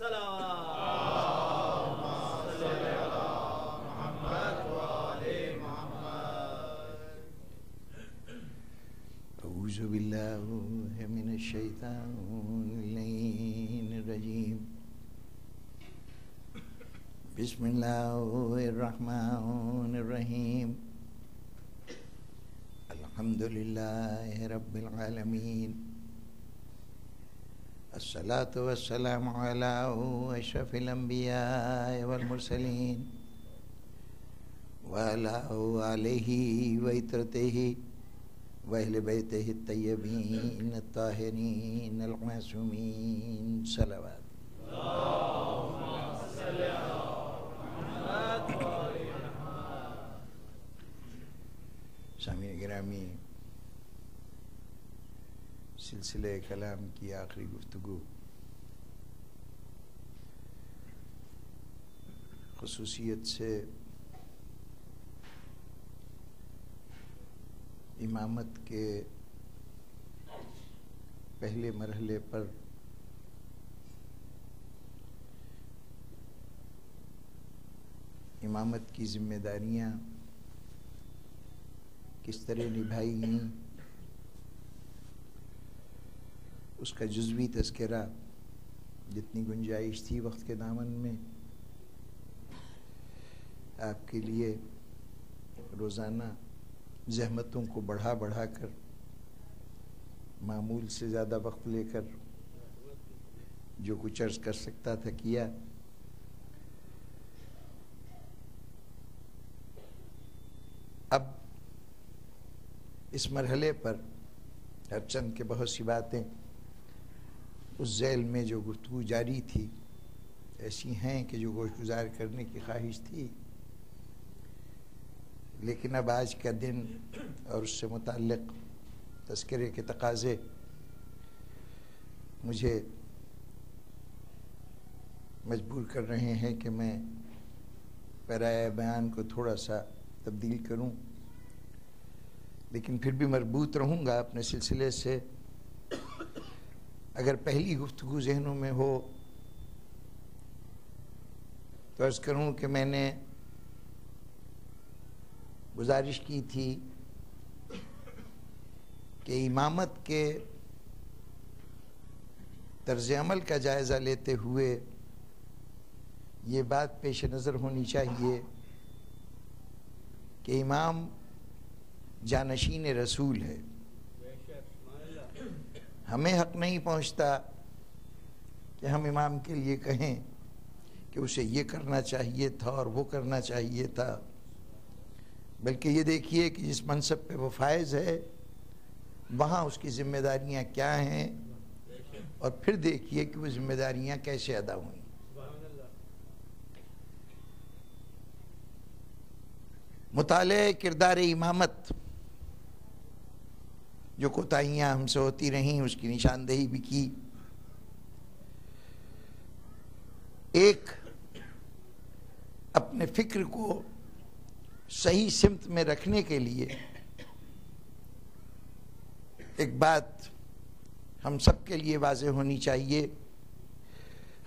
اعوذ باللہ من الشیطان الرجیم بسم اللہ الرحمن الرحیم الحمد للہ رب العالمین الصلاة والسلام علی اشرف الانبیاء والمرسلین وعلی آلہ وعترتہ وَأَهْلِ بَيْتِهِ الطَّيِّبِينَ الطَّاهِرِينَ الْمَعْصُومِينَ صلوات سامعین گرامی، سلسلہ کلام کی آخری گفتگو خصوصیت سے امامت کے پہلے مرحلے پر امامت کی ذمہ داریاں کس طرح نبھائی گئیں، اس کا جزوی تذکرہ جتنی گنجائش تھی وقت کے دامن میں آپ کے لیے روزانہ زحمتوں کو بڑھا بڑھا کر معمول سے زیادہ وقت لے کر جو کچھ عرض کر سکتا تھا کیا۔ اب اس مرحلے پر ہر چند کے بہت سی باتیں اس ذیل میں جو گفتگو جاری تھی ایسی ہیں کہ جو گوش گزار کرنے کی خواہش تھی، لیکن اب آج کا دن اور اس سے متعلق تذکرے کے تقاضے مجھے مجبور کر رہے ہیں کہ میں پیرائے بیان کو تھوڑا سا تبدیل کروں، لیکن پھر بھی مربوط رہوں گا اپنے سلسلے سے۔ اگر پہلی گفتگو ذہنوں میں ہو تو عرض کروں کہ میں نے گزارش کی تھی کہ امامت کے طرز عمل کا جائزہ لیتے ہوئے یہ بات پیش نظر ہونی چاہیے کہ امام جانشین رسول ہے۔ ہمیں حق نہیں پہنچتا کہ ہم امام کے لیے کہیں کہ اسے یہ کرنا چاہیے تھا اور وہ کرنا چاہیے تھا، بلکہ یہ دیکھیے کہ جس منصب پہ وہ فائز ہے وہاں اس کی ذمہ داریاں کیا ہیں، اور پھر دیکھیے کہ وہ ذمہ داریاں کیسے ادا ہوئیں۔ مطالعہ کردار امامت، جو کوتاہیاں ہم سے ہوتی رہیں اس کی نشاندہی بھی کی۔ ایک اپنے فکر کو صحیح سمت میں رکھنے کے لیے ایک بات ہم سب کے لیے واضح ہونی چاہیے۔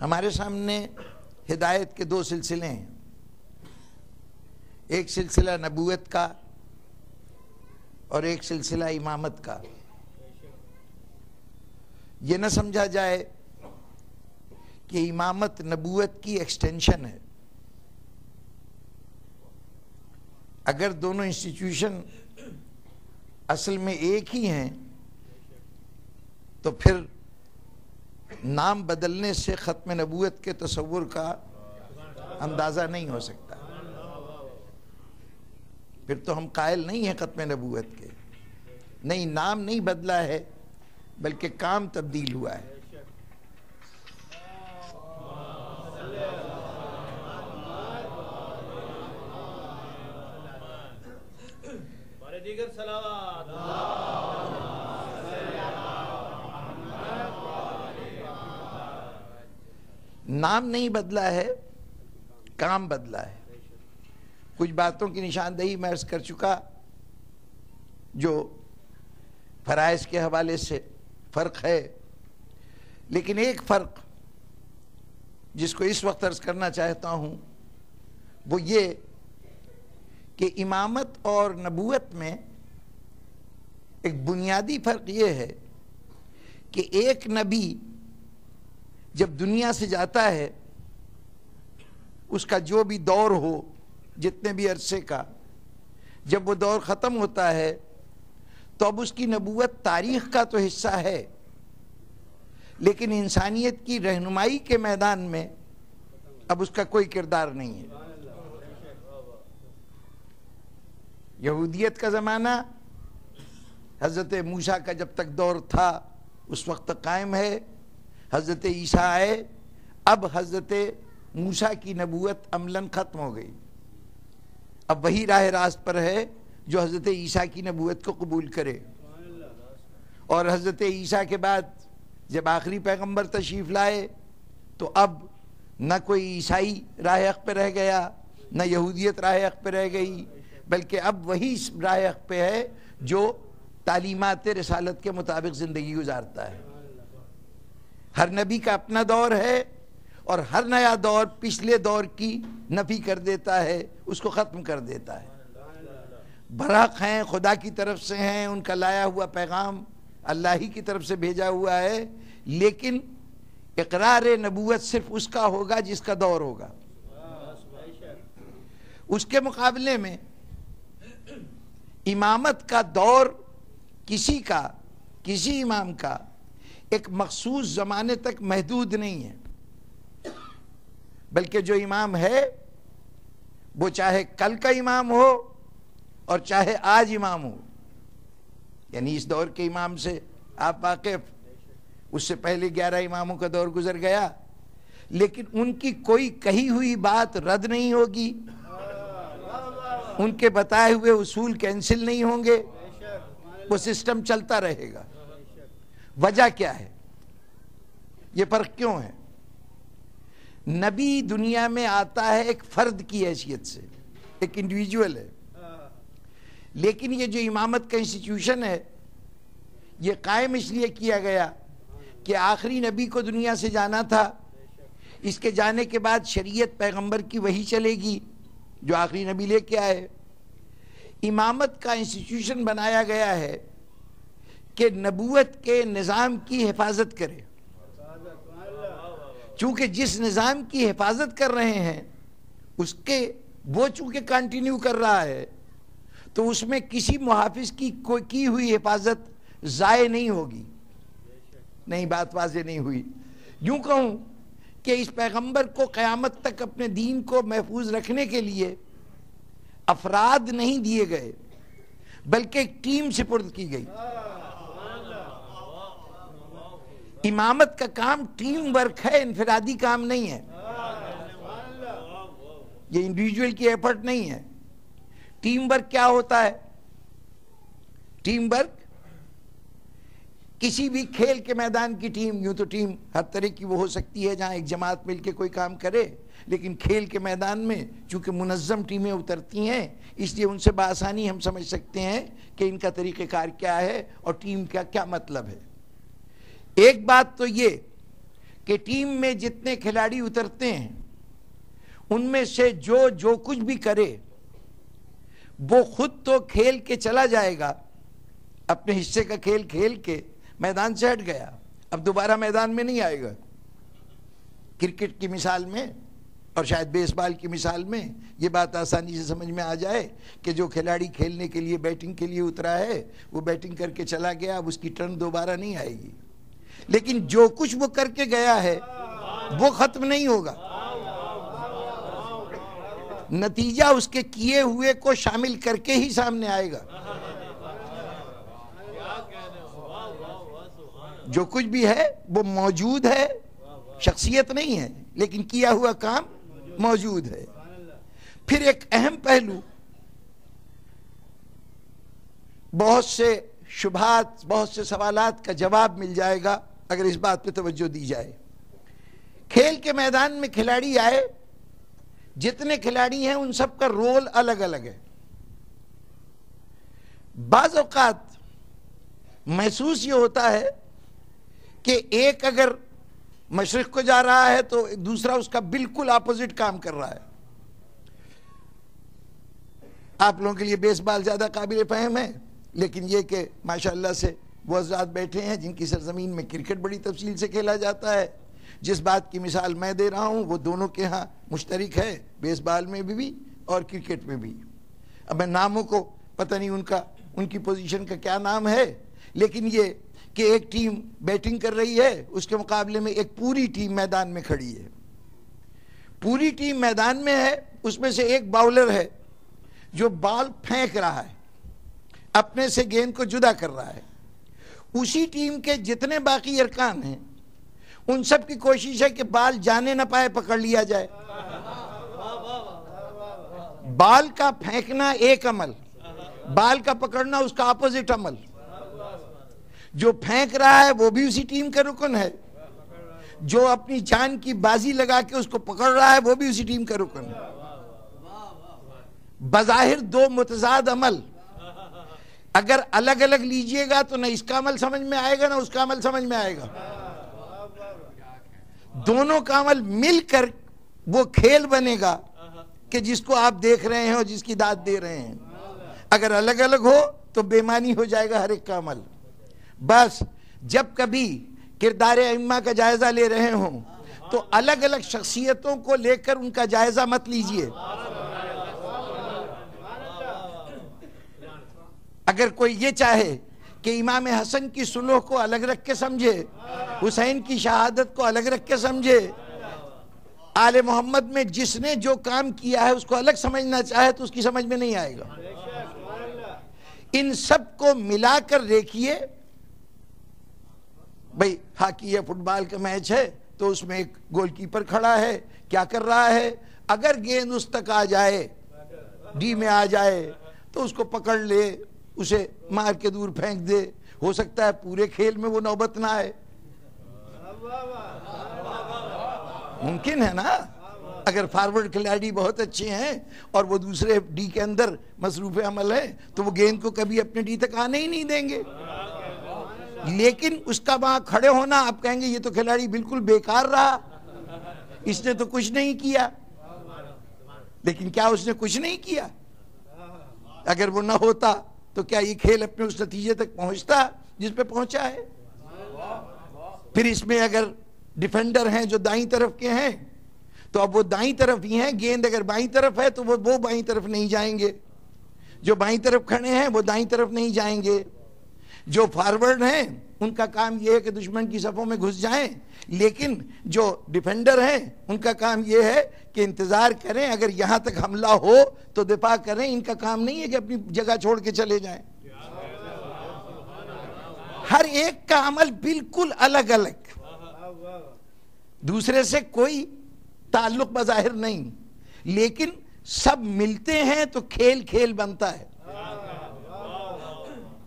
ہمارے سامنے ہدایت کے دو سلسلے ہیں، ایک سلسلہ نبوت کا اور ایک سلسلہ امامت کا۔ یہ نہ سمجھا جائے کہ امامت نبوت کی ایکسٹینشن ہے۔ اگر دونوں انسٹیٹیوشن اصل میں ایک ہی ہیں تو پھر نام بدلنے سے ختم نبوت کے تصور کا اندازہ نہیں ہو سکتا۔ پھر تو ہم قائل نہیں ہیں ختم نبوت کے، نہیں، نام نہیں بدلا ہے بلکہ کام تبدیل ہوا ہے۔ نام نہیں بدلا ہے، کام بدلا ہے۔ کچھ باتوں کی نشاندہی میں عرض کر چکا جو فرائض کے حوالے سے فرق ہے، لیکن ایک فرق جس کو اس وقت عرض کرنا چاہتا ہوں وہ یہ کہ امامت اور نبوت میں ایک بنیادی فرق یہ ہے کہ ایک نبی جب دنیا سے جاتا ہے، اس کا جو بھی دور ہو، جتنے بھی عرصے کا، جب وہ دور ختم ہوتا ہے تو اب اس کی نبوت تاریخ کا تو حصہ ہے، لیکن انسانیت کی رہنمائی کے میدان میں اب اس کا کوئی کردار نہیں ہے۔ یہودیت کا زمانہ حضرت موسیٰ کا جب تک دور تھا اس وقت تک قائم ہے، حضرت عیسیٰ آئے، اب حضرت موسیٰ کی نبوت عملاً ختم ہو گئی، اب وہی راہ راست پر ہے جو حضرت عیسیٰ کی نبوت کو قبول کرے۔ اور حضرت عیسیٰ کے بعد جب آخری پیغمبر تشریف لائے تو اب نہ کوئی عیسائی راہ حق پہ رہ گیا، نہ یہودیت راہ حق پہ رہ گئی، بلکہ اب وہی راہ حق پہ ہے جو تعلیمات رسالت کے مطابق زندگی گزارتا ہے۔ ہر نبی کا اپنا دور ہے اور ہر نیا دور پچھلے دور کی نفی کر دیتا ہے، اس کو ختم کر دیتا ہے۔ برحق ہیں، خدا کی طرف سے ہیں، ان کا لایا ہوا پیغام اللہ ہی کی طرف سے بھیجا ہوا ہے، لیکن اقرار نبوت صرف اس کا ہوگا جس کا دور ہوگا۔ اس کے مقابلے میں امامت کا دور کسی امام کا ایک مخصوص زمانے تک محدود نہیں ہے، بلکہ جو امام ہے وہ چاہے کل کا امام ہو اور چاہے آج امام ہو، یعنی اس دور کے امام سے آپ واقف، اس سے پہلے 11 اماموں کا دور گزر گیا، لیکن ان کی کوئی کہی ہوئی بات رد نہیں ہوگی، ان کے بتائے ہوئے اصول کینسل نہیں ہوں گے، وہ سسٹم چلتا رہے گا۔ وجہ کیا ہے؟ یہ فرق کیوں ہے؟ نبی دنیا میں آتا ہے ایک فرد کی حیثیت سے، ایک انڈیویجول ہے، لیکن یہ جو امامت کا انسٹیٹیوشن ہے یہ قائم اس لیے کیا گیا کہ آخری نبی کو دنیا سے جانا تھا، اس کے جانے کے بعد شریعت پیغمبر کی وہی چلے گی جو آخری نبی لے کے آئے۔ امامت کا انسٹیٹیوشن بنایا گیا ہے کہ نبوت کے نظام کی حفاظت کرے، چونکہ جس نظام کی حفاظت کر رہے ہیں وہ چونکہ کنٹینیو کر رہا ہے تو اس میں کسی محافظ کی ہوئی حفاظت ضائع نہیں ہوگی۔ نہیں، بات واضح نہیں ہوئی۔ یوں کہوں کہ اس پیغمبر کو قیامت تک اپنے دین کو محفوظ رکھنے کے لیے افراد نہیں دیے گئے بلکہ ایک ٹیم سپرد کی گئی۔ امامت کا کام ٹیم ورک ہے، انفرادی کام نہیں ہے، یہ انڈیویجول کی ایفرٹ نہیں ہے۔ ٹیم ورک کیا ہوتا ہے؟ ٹیم ورک کسی بھی کھیل کے میدان کی ٹیم، یوں تو ٹیم ہر طرح کی وہ ہو سکتی ہے جہاں ایک جماعت مل کے کوئی کام کرے، لیکن کھیل کے میدان میں چونکہ منظم ٹیمیں اترتی ہیں اس لیے ان سے بآسانی ہم سمجھ سکتے ہیں کہ ان کا طریقہ کار کیا ہے اور ٹیم کا کیا مطلب ہے۔ ایک بات تو یہ کہ ٹیم میں جتنے کھلاڑی اترتے ہیں ان میں سے جو کچھ بھی کرے وہ خود تو کھیل کے چلا جائے گا، اپنے حصے کا کھیل کھیل کے میدان سے ہٹ گیا، اب دوبارہ میدان میں نہیں آئے گا۔ کرکٹ کی مثال میں اور شاید بیس بال کی مثال میں یہ بات آسانی سے سمجھ میں آ جائے کہ جو کھلاڑی کھیلنے کے لیے بیٹنگ کے لیے اترا ہے وہ بیٹنگ کر کے چلا گیا، اب اس کی ٹرن دوبارہ نہیں آئے گی، لیکن جو کچھ وہ کر کے گیا ہے وہ ختم نہیں ہوگا، نتیجہ اس کے کیے ہوئے کو شامل کر کے ہی سامنے آئے گا۔ جو کچھ بھی ہے وہ موجود ہے، شخصیت نہیں ہے لیکن کیا ہوا کام موجود ہے۔ پھر ایک اہم پہلو، بہت سے شبہات، بہت سے سوالات کا جواب مل جائے گا اگر اس بات پہ توجہ دی جائے۔ کھیل کے میدان میں کھلاڑی آئے، جتنے کھلاڑی ہیں ان سب کا رول الگ الگ ہے۔ بعض اوقات محسوس یہ ہوتا ہے کہ ایک اگر مشرق کو جا رہا ہے تو دوسرا اس کا بالکل اپوزٹ کام کر رہا ہے. آپ لوگوں کے لیے بیس بال زیادہ قابل فہم ہے، لیکن یہ کہ ماشاءاللہ سے وہ حضرات بیٹھے ہیں جن کی سرزمین میں کرکٹ بڑی تفصیل سے کھیلا جاتا ہے. جس بات کی مثال میں دے رہا ہوں وہ دونوں کے ہاں مشترک ہے، بیس بال میں بھی اور کرکٹ میں بھی. اب میں ناموں کو پتہ نہیں ان کی پوزیشن کا کیا نام ہے، لیکن یہ کہ ایک ٹیم بیٹنگ کر رہی ہے، اس کے مقابلے میں ایک پوری ٹیم میدان میں کھڑی ہے. پوری ٹیم میدان میں ہے، اس میں سے ایک باؤلر ہے جو بال پھینک رہا ہے، اپنے سے گیند کو جدا کر رہا ہے. اسی ٹیم کے جتنے باقی ارکان ہیں ان سب کی کوشش ہے کہ بال جانے نہ پائے، پکڑ لیا جائے. بال کا پھینکنا ایک عمل، بال کا پکڑنا اس کا اپوزٹ عمل. جو پھینک رہا ہے وہ بھی اسی ٹیم کا رکن ہے، جو اپنی جان کی بازی لگا کے اس کو پکڑ رہا ہے وہ بھی اسی ٹیم کا رکن ہے. بظاہر دو متضاد عمل، اگر الگ الگ لیجئے گا تو نہ اس کا عمل سمجھ میں آئے گا نہ اس کا عمل سمجھ میں آئے گا. دونوں کا عمل مل کر وہ کھیل بنے گا کہ جس کو آپ دیکھ رہے ہیں اور جس کی داد دے رہے ہیں. اگر الگ الگ ہو تو بے معنی ہو جائے گا ہر ایک کا عمل. بس جب کبھی کردار ائمہ کا جائزہ لے رہے ہوں تو الگ الگ شخصیتوں کو لے کر ان کا جائزہ مت لیجئے. اگر کوئی یہ چاہے کہ امام حسن کی سلوح کو الگ رکھ کے سمجھے، حسین کی شہادت کو الگ رکھ کے سمجھے، آل محمد میں جس نے جو کام کیا ہے اس کو الگ سمجھنا چاہے تو اس کی سمجھ میں نہیں آئے گا. ان سب کو ملا کر دیکھیے. بھئی ہاکی یا فٹ بال کا میچ ہے تو اس میں ایک گول کیپر کھڑا ہے، کیا کر رہا ہے؟ اگر گیند اس تک آ جائے، ڈی میں آ جائے تو اس کو پکڑ لے، اسے مار کے دور پھینک دے. ہو سکتا ہے پورے کھیل میں وہ نوبت نہ آئے، ممکن ہے نا. اگر فارورڈ کھلاڑی بہت اچھے ہیں اور وہ دوسرے ڈی کے اندر مصروف عمل ہے تو وہ گیند کو کبھی اپنے ڈی تک آنے ہی نہیں دیں گے. لیکن اس کا وہاں کھڑے ہونا، آپ کہیں گے یہ تو کھلاڑی بالکل بیکار رہا، اس نے تو کچھ نہیں کیا. لیکن کیا اس نے کچھ نہیں کیا؟ اگر وہ نہ ہوتا تو کیا یہ کھیل اپنے اس نتیجے تک پہنچتا جس پہ پہنچا ہے؟ پھر اس میں اگر ڈیفینڈر ہیں جو دائیں طرف کے ہیں تو اب وہ دائیں طرف ہی ہیں. گیند اگر بائیں طرف ہے تو وہ بائیں طرف نہیں جائیں گے. جو بائیں طرف کھڑے ہیں وہ دائیں طرف نہیں جائیں گے. جو فارورڈ ہیں ان کا کام یہ ہے کہ دشمن کی صفوں میں گھس جائیں، لیکن جو ڈیفینڈر ہیں ان کا کام یہ ہے کہ انتظار کریں، اگر یہاں تک حملہ ہو تو دفاع کریں. ان کا کام نہیں ہے کہ اپنی جگہ چھوڑ کے چلے جائیں. ہر ایک کا عمل بالکل الگ الگ، دوسرے سے کوئی تعلق بظاہر نہیں، لیکن سب ملتے ہیں تو کھیل کھیل بنتا ہے.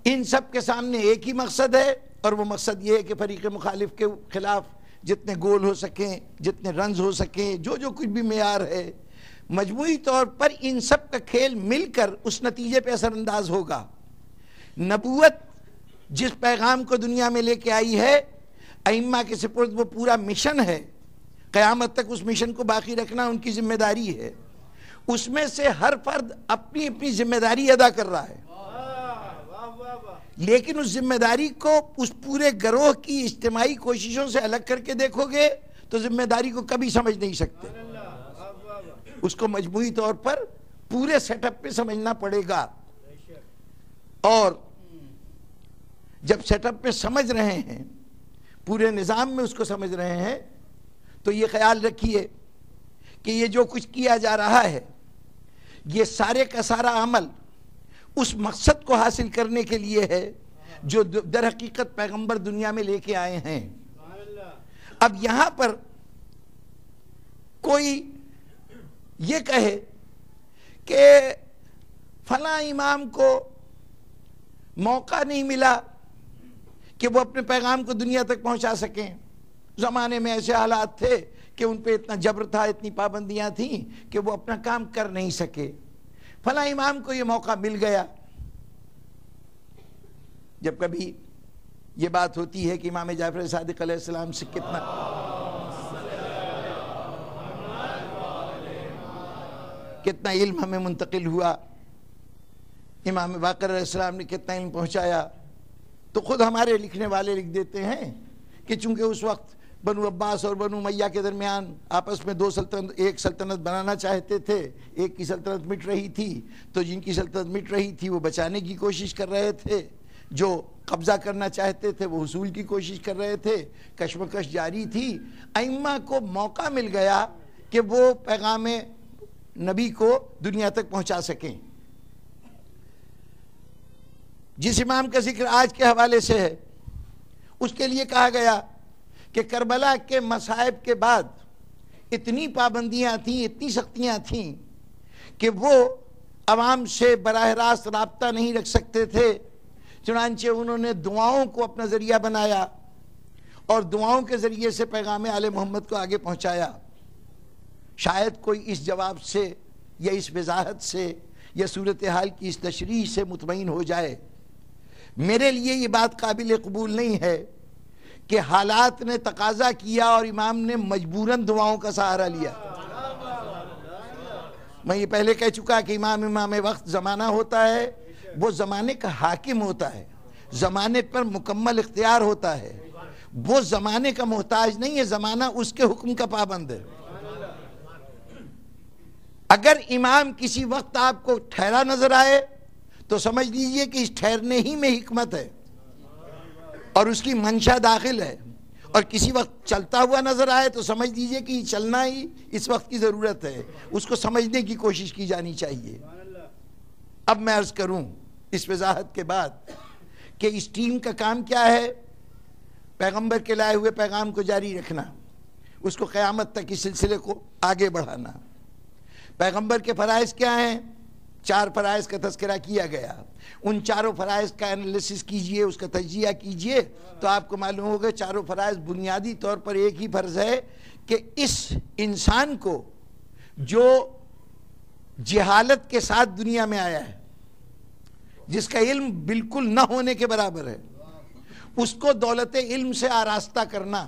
ان سب کے سامنے ایک ہی مقصد ہے، اور وہ مقصد یہ ہے کہ فریق مخالف کے خلاف جتنے گول ہو سکیں، جتنے رنز ہو سکیں، جو کچھ بھی معیار ہے، مجموعی طور پر ان سب کا کھیل مل کر اس نتیجے پہ اثر انداز ہوگا. نبوت جس پیغام کو دنیا میں لے کے آئی ہے، ائمہ کے سپرد وہ پورا مشن ہے. قیامت تک اس مشن کو باقی رکھنا ان کی ذمہ داری ہے. اس میں سے ہر فرد اپنی اپنی ذمہ داری ادا کر رہا ہے، لیکن اس ذمہ داری کو اس پورے گروہ کی اجتماعی کوششوں سے الگ کر کے دیکھو گے تو ذمہ داری کو کبھی سمجھ نہیں سکتے. اس کو مجموعی طور پر پورے سیٹ اپ پہ سمجھنا پڑے گا. اور جب سیٹ اپ پہ سمجھ رہے ہیں، پورے نظام میں اس کو سمجھ رہے ہیں، تو یہ خیال رکھیے کہ یہ جو کچھ کیا جا رہا ہے، یہ سارے کا سارا عمل اس مقصد کو حاصل کرنے کے لیے ہے جو در حقیقت پیغمبر دنیا میں لے کے آئے ہیں. اب یہاں پر کوئی یہ کہے کہ فلاں امام کو موقع نہیں ملا کہ وہ اپنے پیغام کو دنیا تک پہنچا سکیں. زمانے میں ایسے حالات تھے کہ ان پہ اتنا جبر تھا، اتنی پابندیاں تھیں کہ وہ اپنا کام کر نہیں سکے. فلاں امام کو یہ موقع مل گیا. جب کبھی یہ بات ہوتی ہے کہ امام جعفر صادق علیہ السلام سے کتنا کتنا علم ہمیں منتقل ہوا، امام باقر علیہ السلام نے کتنا علم پہنچایا. تو خود ہمارے لکھنے والے لکھ دیتے ہیں کہ چونکہ اس وقت بنو عباس اور بنو امیہ کے درمیان آپس میں ایک سلطنت بنانا چاہتے تھے، ایک کی سلطنت مٹ رہی تھی، تو جن کی سلطنت مٹ رہی تھی وہ بچانے کی کوشش کر رہے تھے، جو قبضہ کرنا چاہتے تھے وہ حصول کی کوشش کر رہے تھے، کشمکش جاری تھی. ائمہ کو موقع مل گیا کہ وہ پیغام نبی کو دنیا تک پہنچا سکیں. جس امام کا ذکر آج کے حوالے سے ہے اس کے لیے کہا گیا کہ کربلا کے مصائب کے بعد اتنی پابندیاں تھیں، اتنی سختیاں تھیں کہ وہ عوام سے براہ راست رابطہ نہیں رکھ سکتے تھے. چنانچہ انہوں نے دعاؤں کو اپنا ذریعہ بنایا اور دعاؤں کے ذریعے سے پیغام آل محمد کو آگے پہنچایا. شاید کوئی اس جواب سے یا اس وضاحت سے یا صورتحال کی اس تشریح سے مطمئن ہو جائے. میرے لیے یہ بات قابل قبول نہیں ہے کہ حالات نے تقاضا کیا اور امام نے مجبوراً دعاؤں کا سہارا لیا. میں یہ پہلے کہہ چکا کہ امام وقت زمانہ ہوتا ہے، وہ زمانے کا حاکم ہوتا ہے، زمانے پر مکمل اختیار ہوتا ہے، وہ زمانے کا محتاج نہیں ہے، زمانہ اس کے حکم کا پابند ہے. اگر امام کسی وقت آپ کو ٹھہرا نظر آئے تو سمجھ لیجئے کہ اس ٹھہرنے ہی میں حکمت ہے اور اس کی منشا داخل ہے، اور کسی وقت چلتا ہوا نظر آئے تو سمجھ لیجئے کہ چلنا ہی اس وقت کی ضرورت ہے، اس کو سمجھنے کی کوشش کی جانی چاہیے. اب میں عرض کروں اس وضاحت کے بعد کہ اس ٹیم کا کام کیا ہے؟ پیغمبر کے لائے ہوئے پیغام کو جاری رکھنا، اس کو قیامت تک اس سلسلے کو آگے بڑھانا. پیغمبر کے فرائض کیا ہیں؟ 4 فرائض کا تذکرہ کیا گیا. ان 4 فرائض کا انالیسس کیجئے، اس کا تجزیہ کیجئے تو آپ کو معلوم ہوگا 4 فرائض بنیادی طور پر ایک ہی فرض ہے کہ اس انسان کو جو جہالت کے ساتھ دنیا میں آیا ہے، جس کا علم بالکل نہ ہونے کے برابر ہے، اس کو دولت علم سے آراستہ کرنا.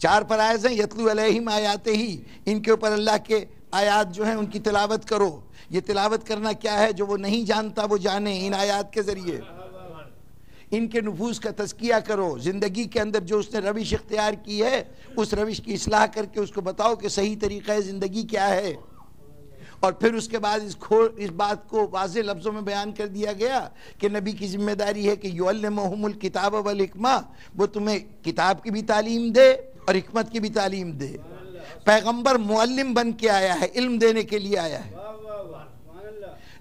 4 فرائض ہیں. یتلو علیہم آیات ہی، ان کے اوپر اللہ کے آیات جو ہیں ان کی تلاوت کرو. یہ تلاوت کرنا کیا ہے؟ جو وہ نہیں جانتا وہ جانے ان آیات کے ذریعے. ان کے نفوس کا تزکیہ کرو. زندگی کے اندر جو اس نے روش اختیار کی ہے اس روش کی اصلاح کر کے اس کو بتاؤ کہ صحیح طریقہ زندگی کیا ہے. اور پھر اس کے بعد اس بات کو واضح لفظوں میں بیان کر دیا گیا کہ نبی کی ذمہ داری ہے کہ یعلمہم الکتاب والحکمہ، وہ تمہیں کتاب کی بھی تعلیم دے اور حکمت کی بھی تعلیم دے. پیغمبر معلم بن کے آیا ہے، علم دینے کے لیے آیا ہے.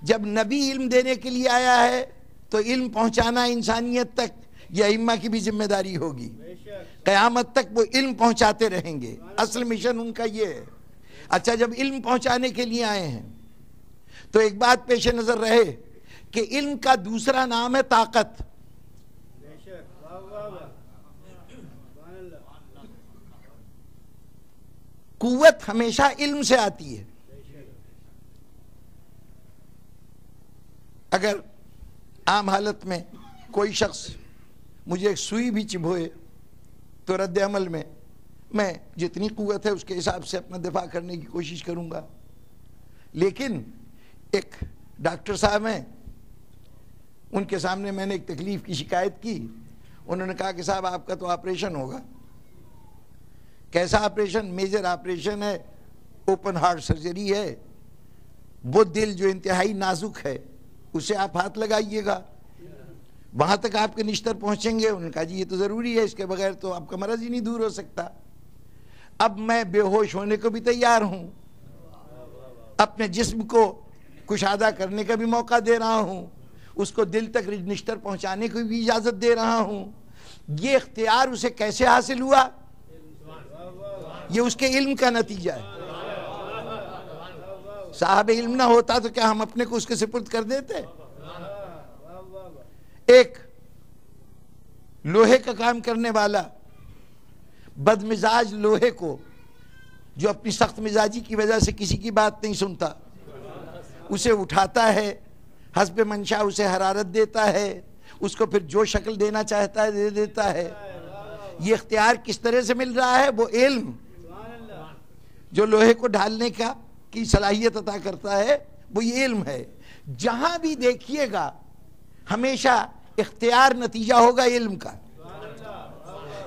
جب نبی علم دینے کے لیے آیا ہے تو علم پہنچانا انسانیت تک یہ ائمہ کی بھی ذمہ داری ہوگی. قیامت تک وہ علم پہنچاتے رہیں گے، اصل مشن ان کا یہ ہے. اچھا، جب علم پہنچانے کے لیے آئے ہیں تو ایک بات پیش نظر رہے کہ علم کا دوسرا نام ہے طاقت. قوت ہمیشہ علم سے آتی ہے. اگر عام حالت میں کوئی شخص مجھے ایک سوئی بھی چبھوئے تو رد عمل میں جتنی قوت ہے اس کے حساب سے اپنا دفاع کرنے کی کوشش کروں گا. لیکن ایک ڈاکٹر صاحب ہیں، ان کے سامنے میں نے ایک تکلیف کی شکایت کی. انہوں نے کہا کہ صاحب آپ کا تو آپریشن ہوگا. کیسا آپریشن؟ میجر آپریشن ہے، اوپن ہارٹ سرجری ہے. وہ دل جو انتہائی نازک ہے اسے آپ ہاتھ لگائیے گا، وہاں تک آپ کے نشتر پہنچیں گے. انہوں نے کہا جی یہ تو ضروری ہے، اس کے بغیر تو آپ کا مرض ہی نہیں دور ہو سکتا. اب میں بے ہوش ہونے کو بھی تیار ہوں، اپنے جسم کو کشادہ کرنے کا بھی موقع دے رہا ہوں، اس کو دل تک نشتر پہنچانے کو بھی اجازت دے رہا ہوں. یہ اختیار اسے کیسے حاصل ہوا؟ یہ اس کے علم کا نتیجہ ہے. صاحب علم نہ ہوتا تو کیا ہم اپنے کو اس کے سپرد کر دیتے؟ ایک لوہے کا کام کرنے والا بدمزاج لوہے کو، جو اپنی سخت مزاجی کی وجہ سے کسی کی بات نہیں سنتا، اسے اٹھاتا ہے، حسب منشا اسے حرارت دیتا ہے، اس کو پھر جو شکل دینا چاہتا ہے دے دیتا ہے. یہ اختیار کس طرح سے مل رہا ہے؟ وہ علم جو لوہے کو ڈھالنے کا کی صلاحیت عطا کرتا ہے وہ یہ علم ہے. جہاں بھی دیکھیے گا ہمیشہ اختیار نتیجہ ہوگا علم کا.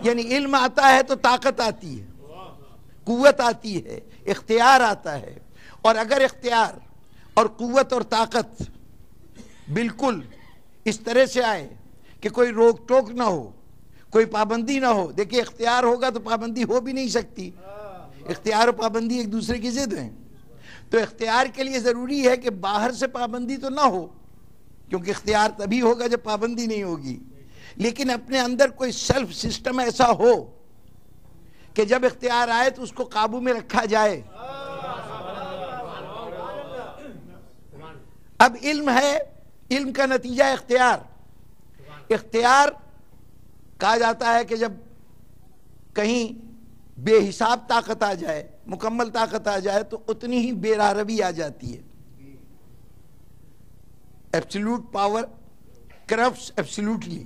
یعنی علم آتا ہے تو طاقت آتی ہے، قوت آتی ہے، اختیار آتا ہے. اور اگر اختیار اور قوت اور طاقت بالکل اس طرح سے آئے کہ کوئی روک ٹوک نہ ہو، کوئی پابندی نہ ہو. دیکھیے اختیار ہوگا تو پابندی ہو بھی نہیں سکتی. اختیار و پابندی ایک دوسرے کی ضد ہیں. تو اختیار کے لیے ضروری ہے کہ باہر سے پابندی تو نہ ہو، کیونکہ اختیار تبھی ہوگا جب پابندی نہیں ہوگی. لیکن اپنے اندر کوئی سیلف سسٹم ایسا ہو کہ جب اختیار آئے تو اس کو قابو میں رکھا جائے. اب علم ہے، علم کا نتیجہ اختیار. اختیار کہا جاتا ہے کہ جب کہیں بے حساب طاقت آ جائے، مکمل طاقت آ جائے تو اتنی ہی بے راہ روی آ جاتی ہے. Absolute power corrupts absolutely.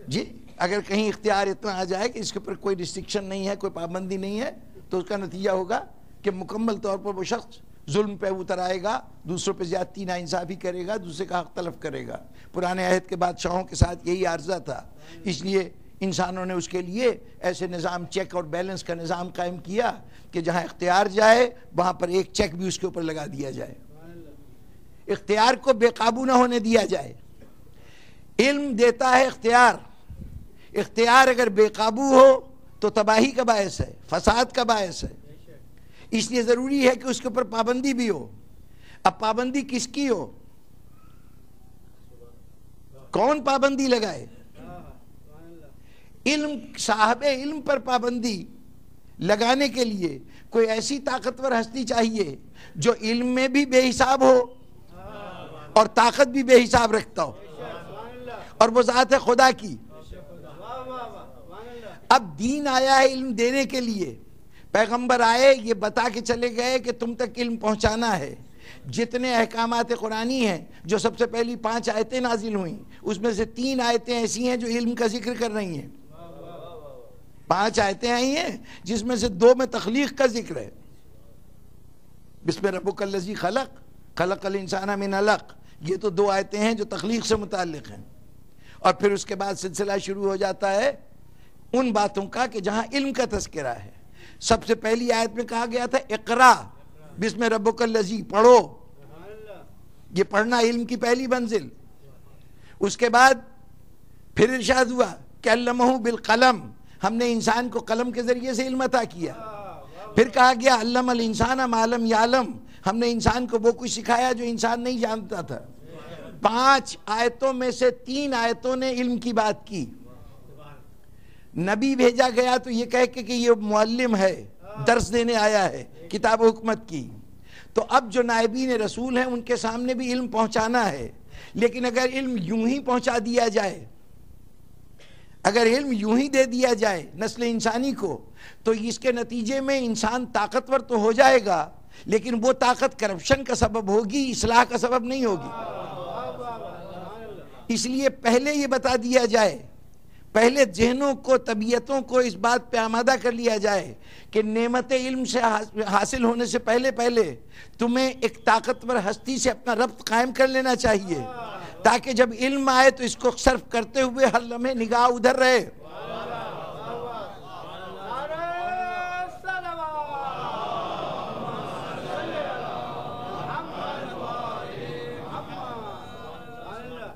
جی اگر کہیں اختیار اتنا آ جائے کہ اس کے اوپر کوئی ریسٹرکشن نہیں ہے، کوئی پابندی نہیں ہے، تو اس کا نتیجہ ہوگا کہ مکمل طور پر وہ شخص ظلم پہ اتر آئے گا، دوسروں پہ زیادتی ناانصافی کرے گا، دوسرے کا حق تلف کرے گا. پرانے عہد کے بادشاہوں کے ساتھ یہی عارضہ تھا. اس لیے انسانوں نے اس کے لیے ایسے نظام چیک اور بیلنس کا نظام قائم کیا کہ جہاں اختیار جائے وہاں پر ایک چیک بھی اس کے اوپر لگا دیا جائے، اختیار کو بے قابو نہ ہونے دیا جائے. علم دیتا ہے اختیار. اختیار اگر بے قابو ہو تو تباہی کا باعث ہے، فساد کا باعث ہے. اس لیے ضروری ہے کہ اس کے اوپر پابندی بھی ہو. اب پابندی کس کی ہو؟ کون پابندی لگائے؟ علم، صاحب علم پر پابندی لگانے کے لیے کوئی ایسی طاقتور ہستی چاہیے جو علم میں بھی بے حساب ہو اور طاقت بھی بے حساب رکھتا ہو، اور وہ ذات ہے خدا کی. اب دین آیا ہے علم دینے کے لیے. پیغمبر آئے یہ بتا کے چلے گئے کہ تم تک علم پہنچانا ہے. جتنے احکامات قرآنی ہیں، جو سب سے پہلی 5 آیتیں نازل ہوئیں، اس میں سے 3 آیتیں ایسی ہیں جو علم کا ذکر کر رہی ہیں. 5 آیتیں آئی ہیں جس میں سے 2 میں تخلیق کا ذکر ہے. بسم ربک الذی خلق، خلق الانسان من علق. یہ تو 2 آیتیں ہیں جو تخلیق سے متعلق ہیں. اور پھر اس کے بعد سلسلہ شروع ہو جاتا ہے ان باتوں کا کہ جہاں علم کا تذکرہ ہے. سب سے پہلی آیت میں کہا گیا تھا اقرا بسم ربک الذی، پڑھو. یہ پڑھنا علم کی پہلی منزل. اس کے بعد پھر ارشاد ہوا کہ علمہ بالقلم، ہم نے انسان کو قلم کے ذریعے سے علم عطا کیا. پھر کہا گیا علم الانسان ما لم یعلم، ہم نے انسان کو وہ کچھ سکھایا جو انسان نہیں جانتا تھا. 5 آیتوں میں سے 3 آیتوں نے علم کی بات کی. نبی بھیجا گیا تو یہ کہہ کے کہ یہ معلم ہے، درس دینے آیا ہے، کتاب و حکمت کی. تو اب جو نائبین رسول ہیں ان کے سامنے بھی علم پہنچانا ہے. لیکن اگر علم یوں ہی پہنچا دیا جائے، اگر علم یوں ہی دے دیا جائے نسل انسانی کو، تو اس کے نتیجے میں انسان طاقتور تو ہو جائے گا، لیکن وہ طاقت کرپشن کا سبب ہوگی، اصلاح کا سبب نہیں ہوگی. اس لیے پہلے یہ بتا دیا جائے، پہلے ذہنوں کو، طبیعتوں کو اس بات پہ آمادہ کر لیا جائے کہ نعمت علم سے حاصل ہونے سے پہلے تمہیں ایک طاقتور ہستی سے اپنا ربط قائم کر لینا چاہیے، تاکہ جب علم آئے تو اس کو صرف کرتے ہوئے ہر لمحے نگاہ ادھر رہے.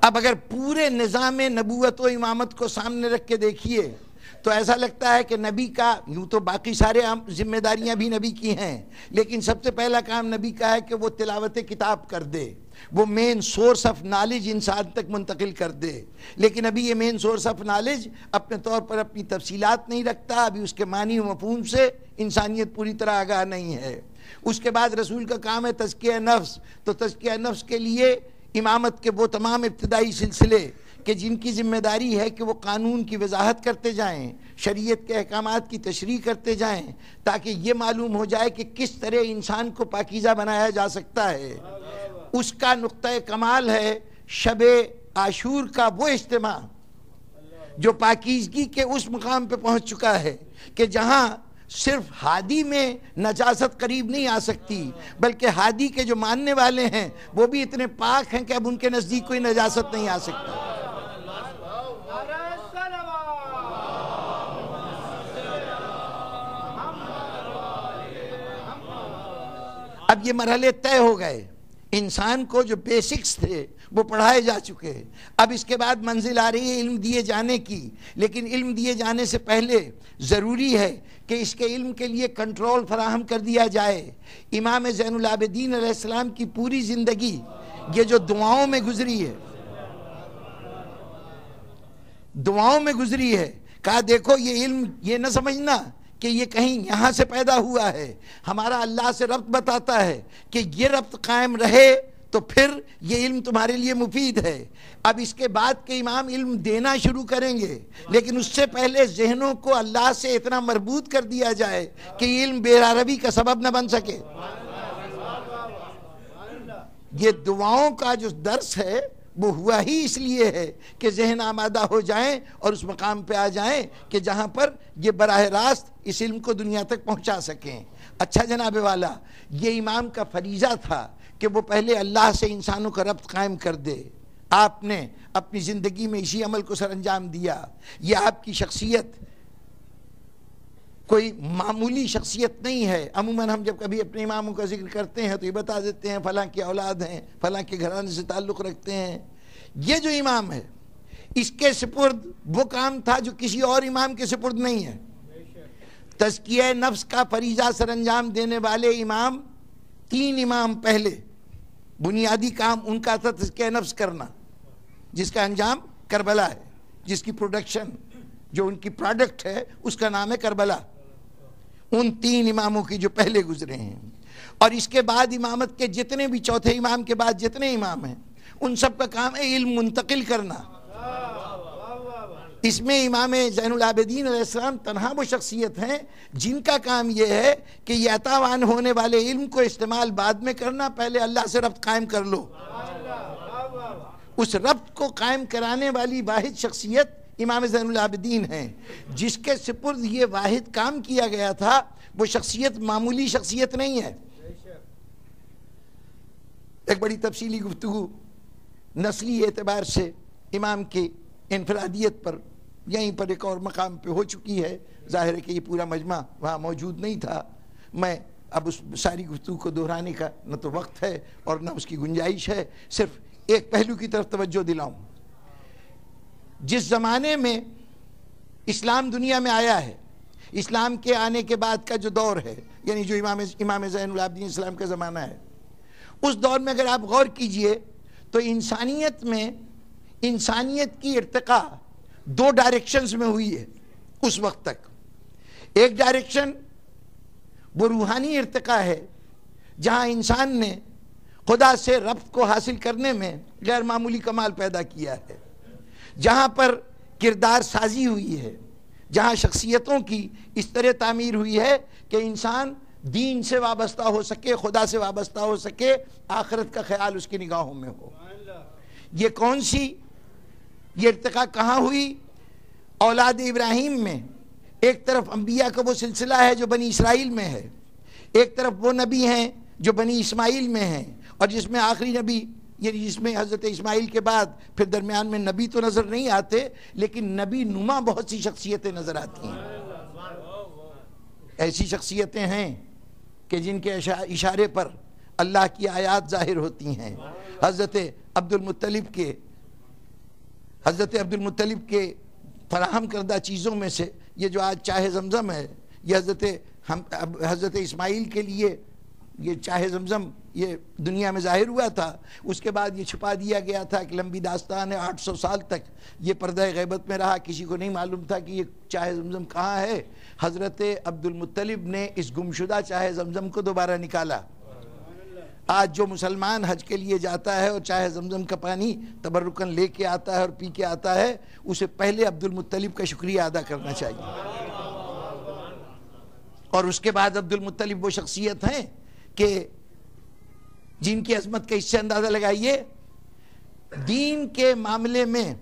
اب اگر پورے نظام نبوت و امامت کو سامنے رکھ کے دیکھیے تو ایسا لگتا ہے کہ نبی کا، یوں تو باقی سارے ذمہ داریاں بھی نبی کی ہیں، لیکن سب سے پہلا کام نبی کا ہے کہ وہ تلاوت کتاب کر دے، وہ مین سورس آف نالج انسان تک منتقل کر دے. لیکن ابھی یہ مین سورس آف نالج اپنے طور پر اپنی تفصیلات نہیں رکھتا، ابھی اس کے معنی و مفہوم سے انسانیت پوری طرح آگاہ نہیں ہے. اس کے بعد رسول کا کام ہے تزکیہ نفس. تو تزکیہ نفس کے لیے امامت کے وہ تمام ابتدائی سلسلے کہ جن کی ذمہ داری ہے کہ وہ قانون کی وضاحت کرتے جائیں، شریعت کے احکامات کی تشریح کرتے جائیں، تاکہ یہ معلوم ہو جائے کہ کس طرح انسان کو پاکیزہ بنایا جا سکتا ہے. اس کا نقطہ کمال ہے شب عاشور کا وہ اجتماع جو پاکیزگی کے اس مقام پہ پہنچ چکا ہے کہ جہاں صرف ہادی میں نجاست قریب نہیں آ سکتی، بلکہ ہادی کے جو ماننے والے ہیں وہ بھی اتنے پاک ہیں کہ اب ان کے نزدیک کوئی نجاست نہیں آ سکتی۔ اب یہ مرحلے طے ہو گئے، انسان کو جو بیسکس تھے وہ پڑھائے جا چکے، اب اس کے بعد منزل آ رہی ہے علم دیے جانے کی، لیکن علم دیے جانے سے پہلے ضروری ہے کہ اس کے علم کے لیے کنٹرول فراہم کر دیا جائے۔ امام زین العابدین علیہ السلام کی پوری زندگی یہ جو دعاؤں میں گزری ہے، دعاؤں میں گزری ہے، کہا دیکھو یہ علم یہ نہ سمجھنا کہ یہ کہیں یہاں سے پیدا ہوا ہے، ہمارا اللہ سے ربط بتاتا ہے کہ یہ ربط قائم رہے تو پھر یہ علم تمہارے لیے مفید ہے۔ اب اس کے بعد کے امام علم دینا شروع کریں گے، لیکن اس سے پہلے ذہنوں کو اللہ سے اتنا مربوط کر دیا جائے کہ یہ علم بے عربی کا سبب نہ بن سکے۔ یہ دعاؤں کا جو درس ہے وہ ہوا ہی اس لیے ہے کہ ذہن آمادہ ہو جائیں اور اس مقام پہ آ جائیں کہ جہاں پر یہ براہ راست اس علم کو دنیا تک پہنچا سکیں۔ اچھا جناب والا، یہ امام کا فریضہ تھا کہ وہ پہلے اللہ سے انسانوں کا ربط قائم کر دے۔ آپ نے اپنی زندگی میں اسی عمل کو سر انجام دیا۔ یہ آپ کی شخصیت کوئی معمولی شخصیت نہیں ہے۔ عموماً ہم جب کبھی اپنے اماموں کا ذکر کرتے ہیں تو یہ بتا دیتے ہیں فلاں کی اولاد ہیں، فلاں کے گھرانے سے تعلق رکھتے ہیں۔ یہ جو امام ہے اس کے سپرد وہ کام تھا جو کسی اور امام کے سپرد نہیں ہے۔ تزکیہ نفس کا فریضہ سر انجام دینے والے امام، 3 امام پہلے بنیادی کام ان کا تھا تزکیہ نفس کرنا، جس کا انجام کربلا ہے، جس کی پروڈکشن جو ان کی پروڈکٹ ہے اس کا نام ہے کربلا۔ ان 3 اماموں کی جو پہلے گزرے ہیں، اور اس کے بعد امامت کے جتنے بھی چوتھے امام کے بعد جتنے امام ہیں ان سب کا کام ہے علم منتقل کرنا۔ اس میں امام زین العابدین علیہ السلام تنہا وہ شخصیت ہیں جن کا کام یہ ہے کہ یہ عطاوان ہونے والے علم کو استعمال بعد میں کرنا، پہلے اللہ سے ربط قائم کر لو۔ اس ربط کو قائم کرانے والی واحد شخصیت امام زین العابدین ہیں، جس کے سپرد یہ واحد کام کیا گیا تھا۔ وہ شخصیت معمولی شخصیت نہیں ہے۔ ایک بڑی تفصیلی گفتگو نسلی اعتبار سے امام کی انفرادیت پر یہیں پر ایک اور مقام پہ ہو چکی ہے۔ ظاہر ہے کہ یہ پورا مجمع وہاں موجود نہیں تھا، میں اب اس ساری گفتگو کو دہرانے کا نہ تو وقت ہے اور نہ اس کی گنجائش ہے، صرف ایک پہلو کی طرف توجہ دلاؤں۔ جس زمانے میں اسلام دنیا میں آیا ہے، اسلام کے آنے کے بعد کا جو دور ہے، یعنی جو امام زین العابدین اسلام کا زمانہ ہے، اس دور میں اگر آپ غور کیجئے تو انسانیت کی ارتقاء 2 ڈائریکشنز میں ہوئی ہے اس وقت تک۔ ایک ڈائریکشن وہ روحانی ارتقاء ہے جہاں انسان نے خدا سے ربط کو حاصل کرنے میں غیر معمولی کمال پیدا کیا ہے، جہاں پر کردار سازی ہوئی ہے، جہاں شخصیتوں کی اس طرح تعمیر ہوئی ہے کہ انسان دین سے وابستہ ہو سکے، خدا سے وابستہ ہو سکے، آخرت کا خیال اس کی نگاہوں میں ہو۔ یہ کون سی یہ ارتقاء کہاں ہوئی؟ اولاد ابراہیم میں۔ ایک طرف انبیاء کا وہ سلسلہ ہے جو بنی اسرائیل میں ہے، ایک طرف وہ نبی ہیں جو بنی اسماعیل میں ہیں، اور جس میں آخری نبی یعنی جس میں حضرت اسماعیل کے بعد پھر درمیان میں نبی تو نظر نہیں آتے، لیکن نبی نما بہت سی شخصیتیں نظر آتی ہیں۔ ایسی شخصیتیں ہیں کہ جن کے اشارے پر اللہ کی آیات ظاہر ہوتی ہیں۔ حضرت عبد المطلب کے فراہم کردہ چیزوں میں سے یہ جو آج چاہ زمزم ہے، یہ حضرت اسماعیل کے لیے یہ چاہ زمزم یہ دنیا میں ظاہر ہوا تھا، اس کے بعد یہ چھپا دیا گیا تھا کہ لمبی داستان ہے، 800 سال تک یہ پردہ غیبت میں رہا، کسی کو نہیں معلوم تھا کہ یہ چاہ زمزم کہاں ہے۔ حضرت عبد المطلب نے اس گمشدہ چاہ زمزم کو دوبارہ نکالا۔ آج جو مسلمان حج کے لیے جاتا ہے اور چاہے زمزم کا پانی تبرکن لے کے آتا ہے اور پی کے آتا ہے، اسے پہلے عبد المطلب کا شکریہ ادا کرنا چاہیے، اور اس کے بعد عبد المطلب وہ شخصیت ہیں کہ جن کی عظمت کا اس سے اندازہ لگائیے۔ دین کے معاملے میں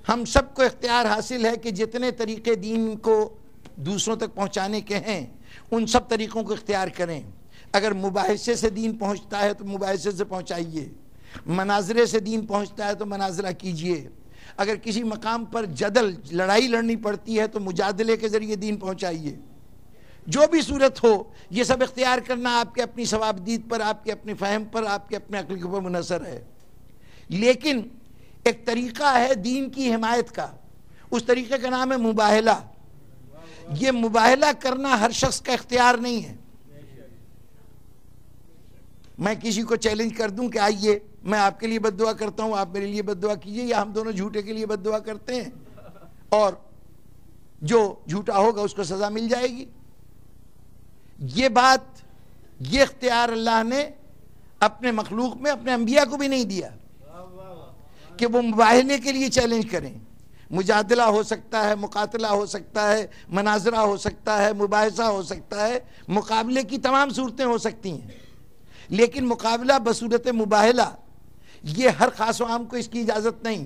ہم سب کو اختیار حاصل ہے کہ جتنے طریقے دین کو دوسروں تک پہنچانے کے ہیں ان سب طریقوں کو اختیار کریں. اگر مباحثے سے دین پہنچتا ہے تو مباحثے سے پہنچائیے، مناظرے سے دین پہنچتا ہے تو مناظرہ کیجئے، اگر کسی مقام پر جدل لڑائی لڑنی پڑتی ہے تو مجادلے کے ذریعے دین پہنچائیے. جو بھی صورت ہو یہ سب اختیار کرنا آپ کے اپنی ثوابدید پر، آپ کے اپنے فہم پر، آپ کے اپنے عقل کے اوپر منحصر ہے. لیکن ایک طریقہ ہے دین کی حمایت کا، اس طریقے کا نام ہے مباہلہ. یہ مباہلہ کرنا ہر شخص کا اختیار نہیں ہے. میں کسی کو چیلنج کر دوں کہ آئیے میں آپ کے لیے بد دعا کرتا ہوں، آپ میرے لیے بد دعا کیجئے، یا ہم دونوں جھوٹے کے لیے بد دعا کرتے ہیں اور جو جھوٹا ہوگا اس کو سزا مل جائے گی. یہ بات، یہ اختیار اللہ نے اپنے مخلوق میں اپنے انبیاء کو بھی نہیں دیا کہ وہ مباہلے کے لیے چیلنج کریں. مجادلہ ہو سکتا ہے، مقاتلہ ہو سکتا ہے، مناظرہ ہو سکتا ہے، مباحثہ ہو سکتا ہے، مقابلے کی تمام صورتیں ہو سکتی ہیں، لیکن مقابلہ بصورت مباہلہ یہ ہر خاص و عام کو اس کی اجازت نہیں.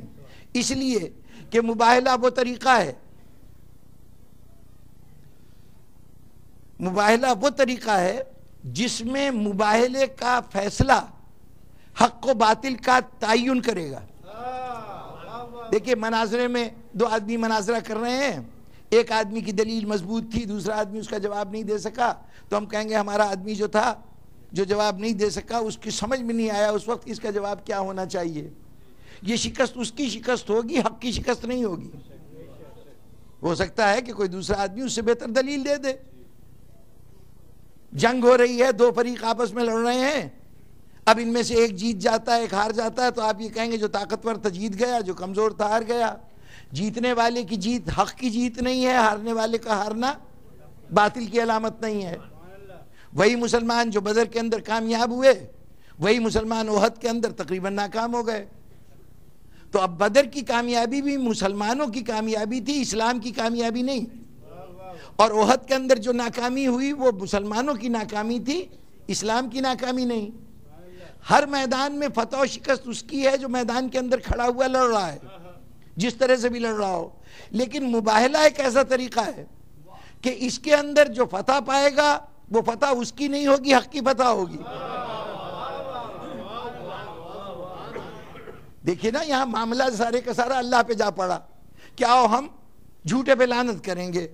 اس لیے کہ مباہلہ وہ طریقہ ہے، مباہلہ وہ طریقہ ہے جس میں مباہلے کا فیصلہ حق و باطل کا تعین کرے گا. دیکھیں مناظرے میں دو آدمی مناظرہ کر رہے ہیں، ایک آدمی کی دلیل مضبوط تھی، دوسرا آدمی اس کا جواب نہیں دے سکا، تو ہم کہیں گے ہمارا آدمی جو تھا جو جواب نہیں دے سکا اس کی سمجھ میں نہیں آیا اس وقت اس کا جواب کیا ہونا چاہیے. یہ شکست اس کی شکست ہوگی، حق کی شکست نہیں ہوگی. ہو سکتا ہے کہ کوئی دوسرا آدمی اس سے بہتر دلیل دے دے. جنگ ہو رہی ہے، دو فریق آپس میں لڑ رہے ہیں، اب ان میں سے ایک جیت جاتا ہے ایک ہار جاتا ہے، تو آپ یہ کہیں گے جو طاقتور تھا جیت گیا، جو کمزور تھا ہار گیا. جیتنے والے کی جیت حق کی جیت نہیں ہے، ہارنے والے کا ہارنا باطل کی علامت نہیں ہے. وہی مسلمان جو بدر کے اندر کامیاب ہوئے، وہی مسلمان احد کے اندر تقریباً ناکام ہو گئے. تو اب بدر کی کامیابی بھی مسلمانوں کی کامیابی تھی، اسلام کی کامیابی نہیں. اور احد کے اندر جو ناکامی ہوئی وہ مسلمانوں کی ناکامی تھی، اسلام کی ناکامی نہیں. ہر میدان میں فتح و شکست اس کی ہے جو میدان کے اندر کھڑا ہوا لڑ رہا ہے، جس طرح سے بھی لڑ رہا ہو. لیکن مباہلہ ایک ایسا طریقہ ہے کہ اس کے اندر جو فتح پائے گا وہ فتح اس کی نہیں ہوگی، حق کی فتح ہوگی. دیکھیے نا یہاں معاملہ سارے کا سارا اللہ پہ جا پڑا کہ آؤ ہم جھوٹے پہ لعنت کریں گے.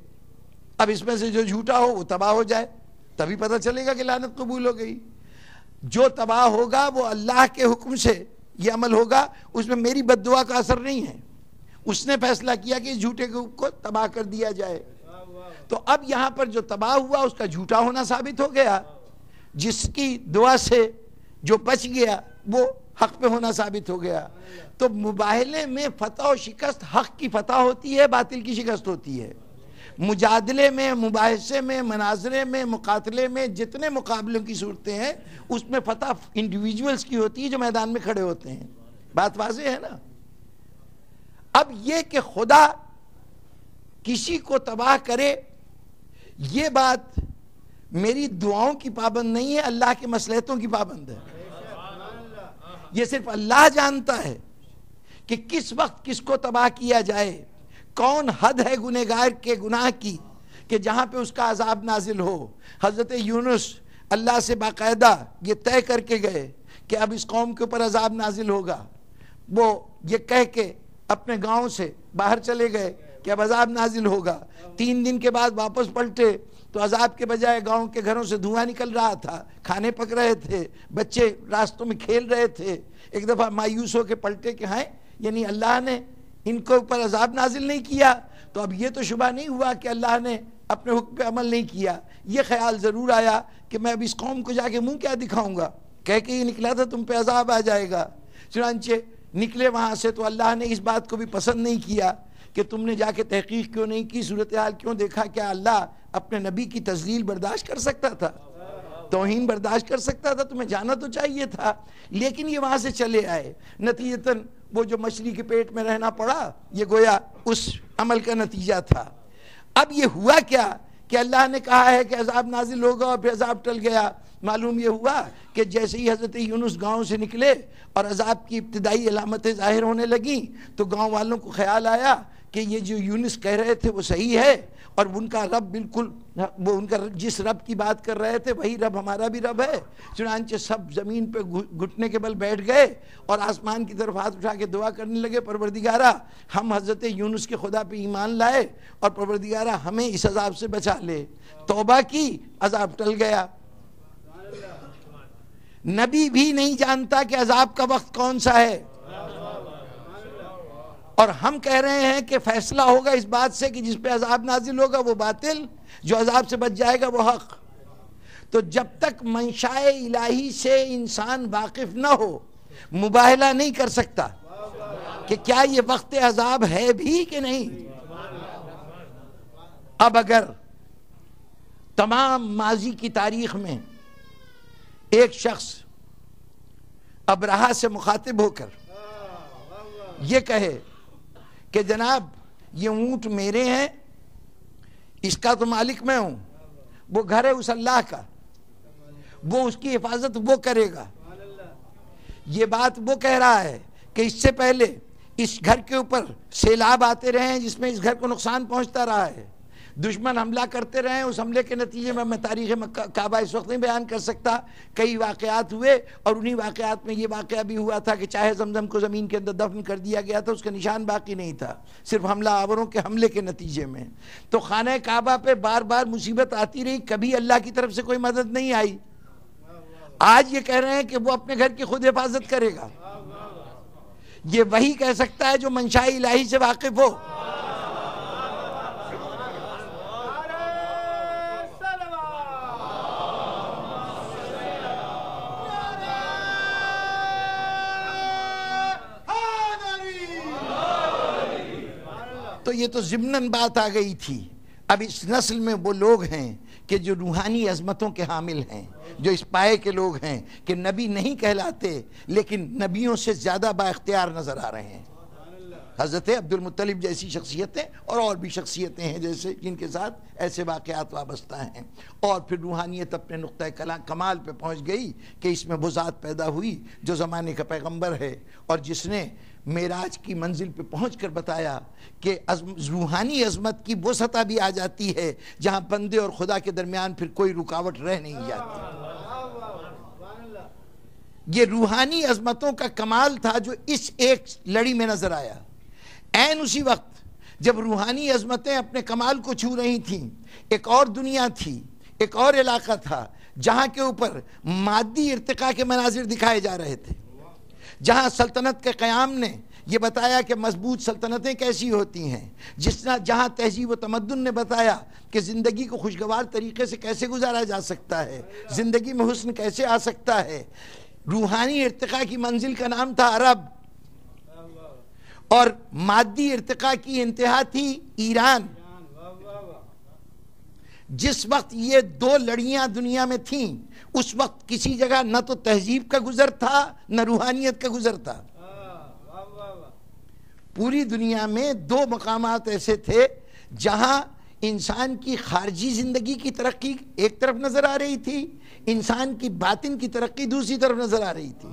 اب اس میں سے جو جھوٹا ہو وہ تباہ ہو جائے، تبھی پتہ چلے گا کہ لعنت قبول ہو گئی. جو تباہ ہوگا وہ اللہ کے حکم سے یہ عمل ہوگا، اس میں میری بد دعا کا اثر نہیں ہے. اس نے فیصلہ کیا کہ اس جھوٹے کو تباہ کر دیا جائے. تو اب یہاں پر جو تباہ ہوا اس کا جھوٹا ہونا ثابت ہو گیا، جس کی دعا سے جو بچ گیا وہ حق پہ ہونا ثابت ہو گیا. تو مباہلے میں فتح و شکست حق کی فتح ہوتی ہے، باطل کی شکست ہوتی ہے. مجادلے میں، مباحثے میں، مناظرے میں، مقاتلے میں جتنے مقابلوں کی صورتیں ہیں اس میں فتح انڈیویجولز کی ہوتی ہے جو میدان میں کھڑے ہوتے ہیں. بات واضح ہے نا. اب یہ کہ خدا کسی کو تباہ کرے یہ بات میری دعاؤں کی پابند نہیں ہے، اللہ کے مصلحتوں کی پابند ہے. یہ صرف اللہ جانتا ہے کہ کس وقت کس کو تباہ کیا جائے، کون حد ہے گنہگار کے گناہ کی کہ جہاں پہ اس کا عذاب نازل ہو. حضرت یونس اللہ سے باقاعدہ یہ طے کر کے گئے کہ اب اس قوم کے اوپر عذاب نازل ہوگا. وہ یہ کہہ کے اپنے گاؤں سے باہر چلے گئے کہ اب عذاب نازل ہوگا. 3 دن کے بعد واپس پلٹے تو عذاب کے بجائے گاؤں کے گھروں سے دھواں نکل رہا تھا، کھانے پک رہے تھے، بچے راستوں میں کھیل رہے تھے. ایک دفعہ مایوس ہو کے پلٹے کہ ہائے یعنی اللہ نے ان کو اوپر عذاب نازل نہیں کیا. تو اب یہ تو شبہ نہیں ہوا کہ اللہ نے اپنے حکم پہ عمل نہیں کیا. یہ خیال ضرور آیا کہ میں اب اس قوم کو جا کے منہ کیا دکھاؤں گا، کہہ کے یہ نکلا تھا تم پہ عذاب آ جائے گا. چنانچہ نکلے وہاں سے تو اللہ نے اس بات کو بھی پسند نہیں کیا کہ تم نے جا کے تحقیق کیوں نہیں کی، صورتحال کیوں دیکھا. کیا اللہ اپنے نبی کی تذلیل برداشت کر سکتا تھا، توہین برداشت کر سکتا تھا؟ تمہیں جانا تو چاہیے تھا. لیکن یہ وہاں سے چلے آئے. نتیجتاً وہ جو مچھلی کے پیٹ میں رہنا پڑا یہ گویا اس عمل کا نتیجہ تھا. اب یہ ہوا کیا کہ اللہ نے کہا ہے کہ عذاب نازل ہوگا اور پھر عذاب ٹل گیا. معلوم یہ ہوا کہ جیسے ہی حضرت یونس گاؤں سے نکلے اور عذاب کی ابتدائی علامتیں ظاہر ہونے لگیں تو گاؤں والوں کو خیال آیا کہ یہ جو یونس کہہ رہے تھے وہ صحیح ہے اور ان کا رب بالکل وہ ان کا جس رب کی بات کر رہے تھے وہی رب ہمارا بھی رب ہے. چنانچہ سب زمین پہ گھٹنے کے بل بیٹھ گئے اور آسمان کی طرف ہاتھ اٹھا کے دعا کرنے لگے, پروردگارہ ہم حضرت یونس کے خدا پہ ایمان لائے اور پروردگارہ ہمیں اس عذاب سے بچا لے. توبہ کی, عذاب ٹل گیا. نبی بھی نہیں جانتا کہ عذاب کا وقت کون سا ہے, اور ہم کہہ رہے ہیں کہ فیصلہ ہوگا اس بات سے کہ جس پہ عذاب نازل ہوگا وہ باطل, جو عذاب سے بچ جائے گا وہ حق. تو جب تک منشاء الہی سے انسان واقف نہ ہو مباہلہ نہیں کر سکتا کہ کیا یہ وقت عذاب ہے بھی کہ نہیں. اب اگر تمام ماضی کی تاریخ میں ایک شخص ابرہہ سے مخاطب ہو کر یہ کہے کہ جناب یہ اونٹ میرے ہیں, اس کا تو مالک میں ہوں, وہ گھر ہے اس اللہ کا, وہ اس کی حفاظت وہ کرے گا, یہ بات وہ کہہ رہا ہے کہ اس سے پہلے اس گھر کے اوپر سیلاب آتے رہے ہیں جس میں اس گھر کو نقصان پہنچتا رہا ہے, دشمن حملہ کرتے رہے, اس حملے کے نتیجے میں تاریخ کعبہ اس وقت نہیں بیان کر سکتا, کئی واقعات ہوئے اور انہی واقعات میں یہ واقعہ بھی ہوا تھا کہ چاہے زمزم کو زمین کے اندر دفن کر دیا گیا تھا, اس کا نشان باقی نہیں تھا, صرف حملہ آوروں کے حملے کے نتیجے میں. تو خانہ کعبہ پہ بار بار مصیبت آتی رہی, کبھی اللہ کی طرف سے کوئی مدد نہیں آئی. آج یہ کہہ رہے ہیں کہ وہ اپنے گھر کی خود حفاظت کرے گا. یہ وہی کہہ سکتا ہے جو منشاء الہی سے واقف ہو. تو یہ تو ضمناً بات آ گئی تھی. اب اس نسل میں وہ لوگ ہیں کہ جو روحانی عظمتوں کے حامل ہیں, جو اس پائے کے لوگ ہیں کہ نبی نہیں کہلاتے لیکن نبیوں سے زیادہ با اختیار نظر آ رہے ہیں. حضرت عبد المطلب جیسی شخصیتیں اور بھی شخصیتیں ہیں جیسے جن کے ساتھ ایسے واقعات وابستہ ہیں. اور پھر روحانیت اپنے نقطۂ کمال پہ پہنچ گئی کہ اس میں وہ ذات پیدا ہوئی جو زمانے کا پیغمبر ہے اور جس نے معراج کی منزل پہ پہنچ کر بتایا کہ روحانی عظمت کی وہ سطح بھی آ جاتی ہے جہاں بندے اور خدا کے درمیان پھر کوئی رکاوٹ رہ نہیں جاتی. یہ روحانی عظمتوں کا کمال تھا جو اس ایک لڑی میں نظر آیا. عین اسی وقت جب روحانی عظمتیں اپنے کمال کو چھو رہی تھیں, ایک اور دنیا تھی, ایک اور علاقہ تھا جہاں کے اوپر مادی ارتقاء کے مناظر دکھائے جا رہے تھے, جہاں سلطنت کے قیام نے یہ بتایا کہ مضبوط سلطنتیں کیسی ہوتی ہیں, جہاں تہذیب و تمدن نے بتایا کہ زندگی کو خوشگوار طریقے سے کیسے گزارا جا سکتا ہے, زندگی میں حسن کیسے آ سکتا ہے. روحانی ارتقاء کی منزل کا نام تھا عرب اور مادی ارتقاء کی انتہا تھی ایران. جس وقت یہ دو لڑیاں دنیا میں تھیں اس وقت کسی جگہ نہ تو تہذیب کا گزر تھا نہ روحانیت کا گزر تھا. پوری دنیا میں دو مقامات ایسے تھے جہاں انسان کی خارجی زندگی کی ترقی ایک طرف نظر آ رہی تھی, انسان کی باطن کی ترقی دوسری طرف نظر آ رہی تھی.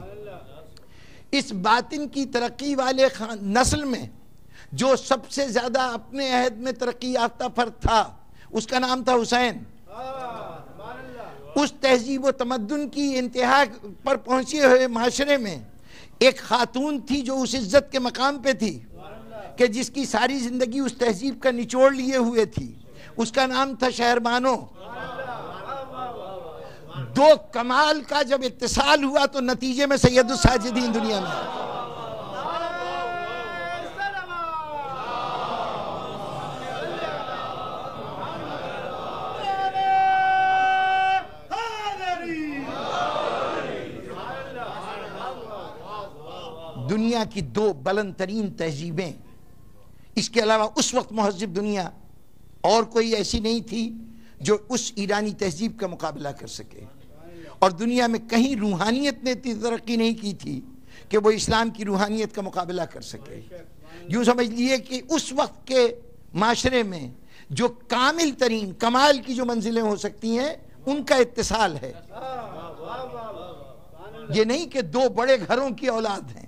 اس باطن کی ترقی والے نسل میں جو سب سے زیادہ اپنے عہد میں ترقی یافتہ فرد تھا اس کا نام تھا حسین. اس تہذیب و تمدن کی انتہا پر پہنچے ہوئے معاشرے میں ایک خاتون تھی جو اس عزت کے مقام پہ تھی کہ جس کی ساری زندگی اس تہذیب کا نچوڑ لیے ہوئے تھی, اس کا نام تھا شہربانو. دو کمال کا جب اتصال ہوا تو نتیجے میں سید الساجدین دنیا میں. دنیا کی دو بلند ترین تہذیبیں, اس کے علاوہ اس وقت مہذب دنیا اور کوئی ایسی نہیں تھی جو اس ایرانی تہذیب کا مقابلہ کر سکے. اور دنیا میں کہیں روحانیت نے اتنی ترقی نہیں کی تھی کہ وہ اسلام کی روحانیت کا مقابلہ کر سکے. یوں سمجھ لیے کہ اس وقت کے معاشرے میں جو کامل ترین کمال کی جو منزلیں ہو سکتی ہیں ان کا اتصال ہے. یہ نہیں کہ دو بڑے گھروں کی اولاد ہیں,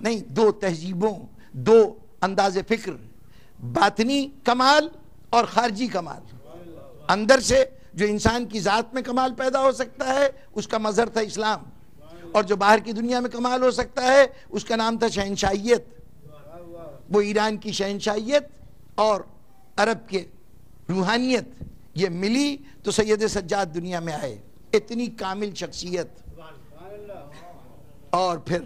نہیں, دو تہذیبوں, دو انداز فکر, باطنی کمال اور خارجی کمال. اندر سے جو انسان کی ذات میں کمال پیدا ہو سکتا ہے اس کا مظہر تھا اسلام، اور جو باہر کی دنیا میں کمال ہو سکتا ہے اس کا نام تھا شہنشاہیت. وہ ایران کی شہنشاہیت اور عرب کے روحانیت یہ ملی تو سید سجاد دنیا میں آئے. اتنی کامل شخصیت، اور پھر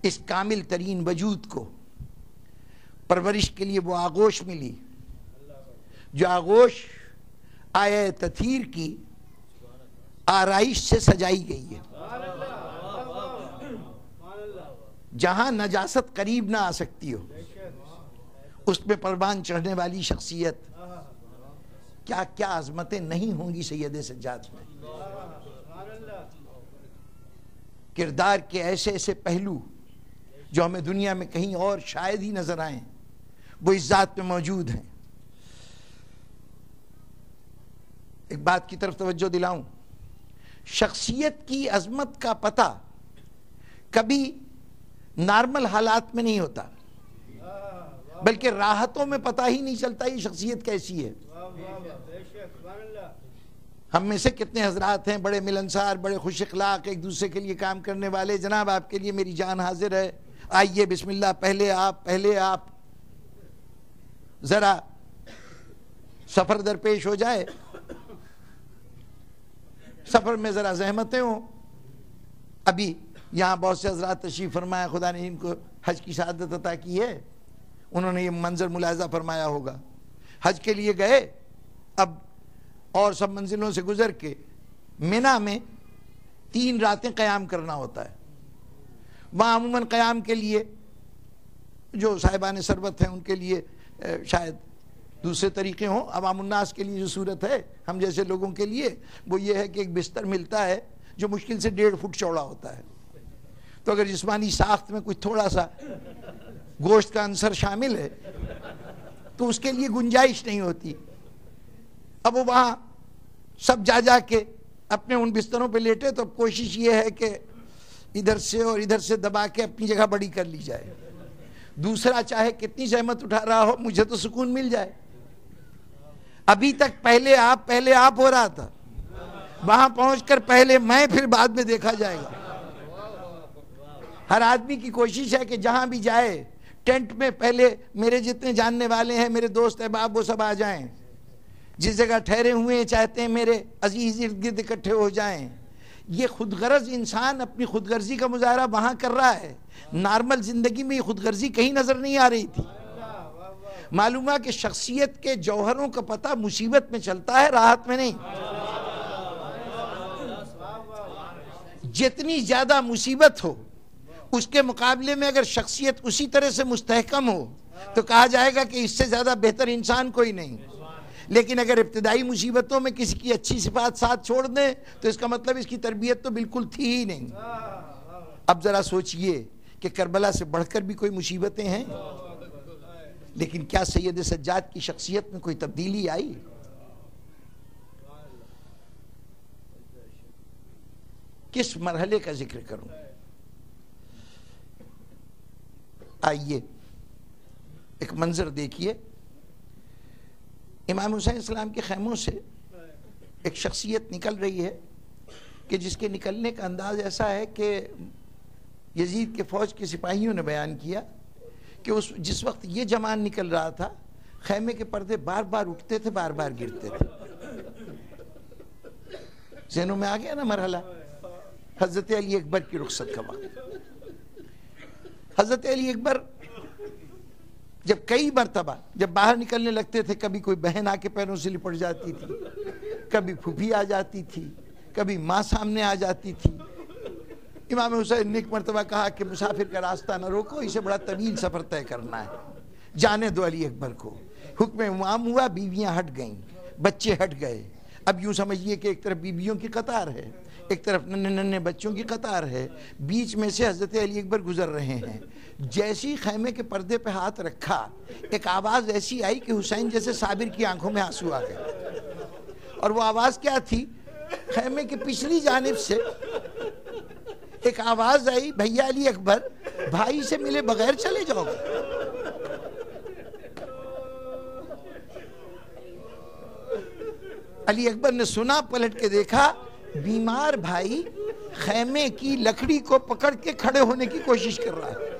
اس کامل ترین وجود کو پرورش کے لیے وہ آغوش ملی جو آغوش آیہ تطہیر کی آرائش سے سجائی گئی ہے. جہاں نجاست قریب نہ آ سکتی ہو اس میں پروان چڑھنے والی شخصیت. کیا کیا عظمتیں نہیں ہوں گی سید سجاد میں. کردار کے ایسے ایسے پہلو جو ہمیں دنیا میں کہیں اور شاید ہی نظر آئیں وہ اس ذات میں موجود ہیں. ایک بات کی طرف توجہ دلاؤں، شخصیت کی عظمت کا پتہ کبھی نارمل حالات میں نہیں ہوتا، بلکہ راحتوں میں پتہ ہی نہیں چلتا یہ شخصیت کیسی ہے. ہم میں سے کتنے حضرات ہیں بڑے ملنسار، بڑے خوش اخلاق، ایک دوسرے کے لیے کام کرنے والے. جناب آپ کے لیے میری جان حاضر ہے، آئیے بسم اللہ، پہلے آپ ذرا سفر درپیش ہو جائے، سفر میں ذرا زحمتیں ہوں. ابھی یہاں بہت سے حضرات تشریف فرمایا، خدا نے ان کو حج کی سعادت عطا کی ہے، انہوں نے یہ منظر ملاحظہ فرمایا ہوگا. حج کے لیے گئے، اب اور سب منزلوں سے گزر کے مینا میں 3 راتیں قیام کرنا ہوتا ہے. وہاں عموماً قیام کے لیے جو صاحبان ثروت ہیں ان کے لیے شاید دوسرے طریقے ہوں، عوام الناس کے لیے جو صورت ہے ہم جیسے لوگوں کے لیے وہ یہ ہے کہ ایک بستر ملتا ہے جو مشکل سے 1.5 فٹ چوڑا ہوتا ہے. تو اگر جسمانی ساخت میں کچھ تھوڑا سا گوشت کا عنصر شامل ہے تو اس کے لیے گنجائش نہیں ہوتی. اب وہ وہاں سب جا کے اپنے ان بستروں پہ لیٹے تو اب کوشش یہ ہے کہ ادھر سے اور ادھر سے دبا کے اپنی جگہ بڑی کر لی جائے. دوسرا چاہے کتنی زحمت اٹھا رہا ہو مجھے تو سکون مل جائے. ابھی تک پہلے آپ ہو رہا تھا، وہاں پہنچ کر پہلے میں پھر بعد میں دیکھا جائے گا. ہر آدمی کی کوشش ہے کہ جہاں بھی جائے ٹینٹ میں پہلے میرے جتنے جاننے والے ہیں، میرے دوست احباب، وہ سب آ جائیں. جس جگہ ٹھہرے ہوئے ہیں چاہتے ہیں میرے عزیز ارد گرد اکٹھے ہو جائیں. یہ خود غرض انسان اپنی خود غرضی کا مظاہرہ وہاں کر رہا ہے. نارمل زندگی میں یہ خود غرضی کہیں نظر نہیں آ رہی تھی. معلوم ہے کہ شخصیت کے جوہروں کا پتہ مصیبت میں چلتا ہے، راحت میں نہیں. جتنی زیادہ مصیبت ہو اس کے مقابلے میں اگر شخصیت اسی طرح سے مستحکم ہو تو کہا جائے گا کہ اس سے زیادہ بہتر انسان کوئی نہیں. لیکن اگر ابتدائی مصیبتوں میں کسی کی اچھی صفات ساتھ چھوڑ دیں تو اس کا مطلب اس کی تربیت تو بالکل تھی ہی نہیں. اب ذرا سوچئے کہ کربلا سے بڑھ کر بھی کوئی مصیبتیں ہیں، لیکن کیا سید سجاد کی شخصیت میں کوئی تبدیلی آئی؟ کس مرحلے کا ذکر کروں؟ آئیے ایک منظر دیکھیے. امام حسین السلام کے خیموں سے ایک شخصیت نکل رہی ہے کہ جس کے نکلنے کا انداز ایسا ہے کہ یزید کے فوج کے سپاہیوں نے بیان کیا کہ جس وقت یہ جمان نکل رہا تھا خیمے کے پردے بار بار اٹھتے تھے، بار بار گرتے تھے. ذہنوں میں آ گیا نا مرحلہ؟ حضرت علی اکبر کی رخصت کا وقت. حضرت علی اکبر جب کئی مرتبہ جب باہر نکلنے لگتے تھے، کبھی کوئی بہن آ کے پیروں سے لپٹ جاتی تھی، کبھی پھوپھی آ جاتی تھی، کبھی ماں سامنے آ جاتی تھی. امام حسین نے ایک مرتبہ کہا کہ مسافر کا راستہ نہ روکو، اسے بڑا طویل سفر طے کرنا ہے، جانے دو علی اکبر کو. حکم امام ہوا، بیویاں ہٹ گئیں، بچے ہٹ گئے. اب یوں سمجھیے کہ ایک طرف بیویوں کی قطار ہے، ایک طرف ننھے بچوں کی قطار ہے، بیچ میں سے حضرت علی اکبر گزر رہے ہیں. جیسی خیمے کے پردے پہ ہاتھ رکھا، ایک آواز ایسی آئی کہ حسین جیسے صابر کی آنکھوں میں آنسو آ گئے. اور وہ آواز کیا تھی؟ خیمے کی پچھلی جانب سے ایک آواز آئی، بھیا علی اکبر، بھائی سے ملے بغیر چلے جاؤ گے؟ علی اکبر نے سنا، پلٹ کے دیکھا، بیمار بھائی خیمے کی لکڑی کو پکڑ کے کھڑے ہونے کی کوشش کر رہا ہے۔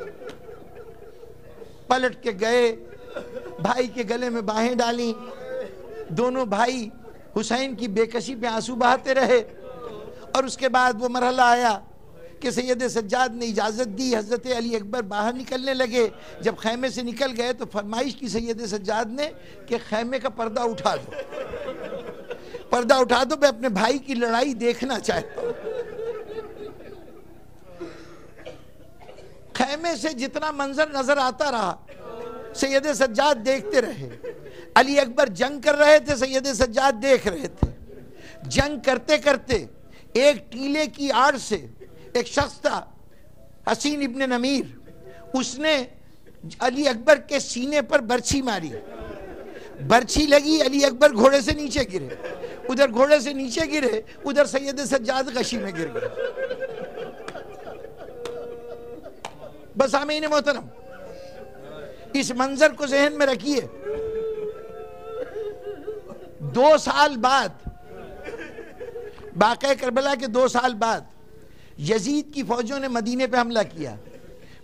پلٹ کے گئے، بھائی کے گلے میں باہیں ڈالیں، دونوں بھائی حسین کی بے کسی پہ آنسو بہاتے رہے، اور اس کے بعد وہ مرحلہ آیا کہ سید سجاد نے اجازت دی، حضرت علی اکبر باہر نکلنے لگے۔ جب خیمے سے نکل گئے تو فرمائش کی سید سجاد نے کہ خیمے کا پردہ اٹھا دو، پردہ اٹھا دو، میں اپنے بھائی کی لڑائی دیکھنا چاہتا ہوں۔ خیمے سے جتنا منظر نظر آتا رہا سید سجاد دیکھتے رہے۔ علی اکبر جنگ کر رہے تھے، سید سجاد دیکھ رہے تھے۔ جنگ کرتے کرتے ایک ٹیلے کی آڑ سے ایک شخص تھا، حسین ابن نمیر، اس نے علی اکبر کے سینے پر برچھی ماری، برچھی لگی، علی اکبر گھوڑے سے نیچے گرے، ادھر گھوڑے سے نیچے گرے، ادھر سید سجاد غشی میں گر گئے۔ بس سامعین محترم، اس منظر کو ذہن میں رکھیے۔ 2 سال بعد، واقعہ کربلا کے 2 سال بعد، یزید کی فوجوں نے مدینے پہ حملہ کیا،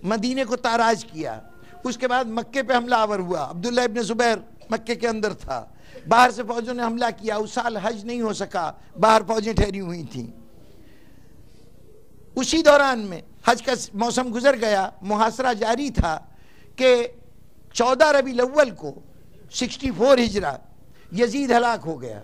مدینے کو تاراج کیا۔ اس کے بعد مکے پہ حملہ آور ہوا، عبداللہ ابن زبیر مکے کے اندر تھا، باہر سے فوجوں نے حملہ کیا۔ اس سال حج نہیں ہو سکا، باہر فوجیں ٹھہری ہوئی تھیں۔ اسی دوران میں حج کا موسم گزر گیا، محاصرہ جاری تھا کہ 14 ربیع الاول کو 64 ہجرہ یزید ہلاک ہو گیا۔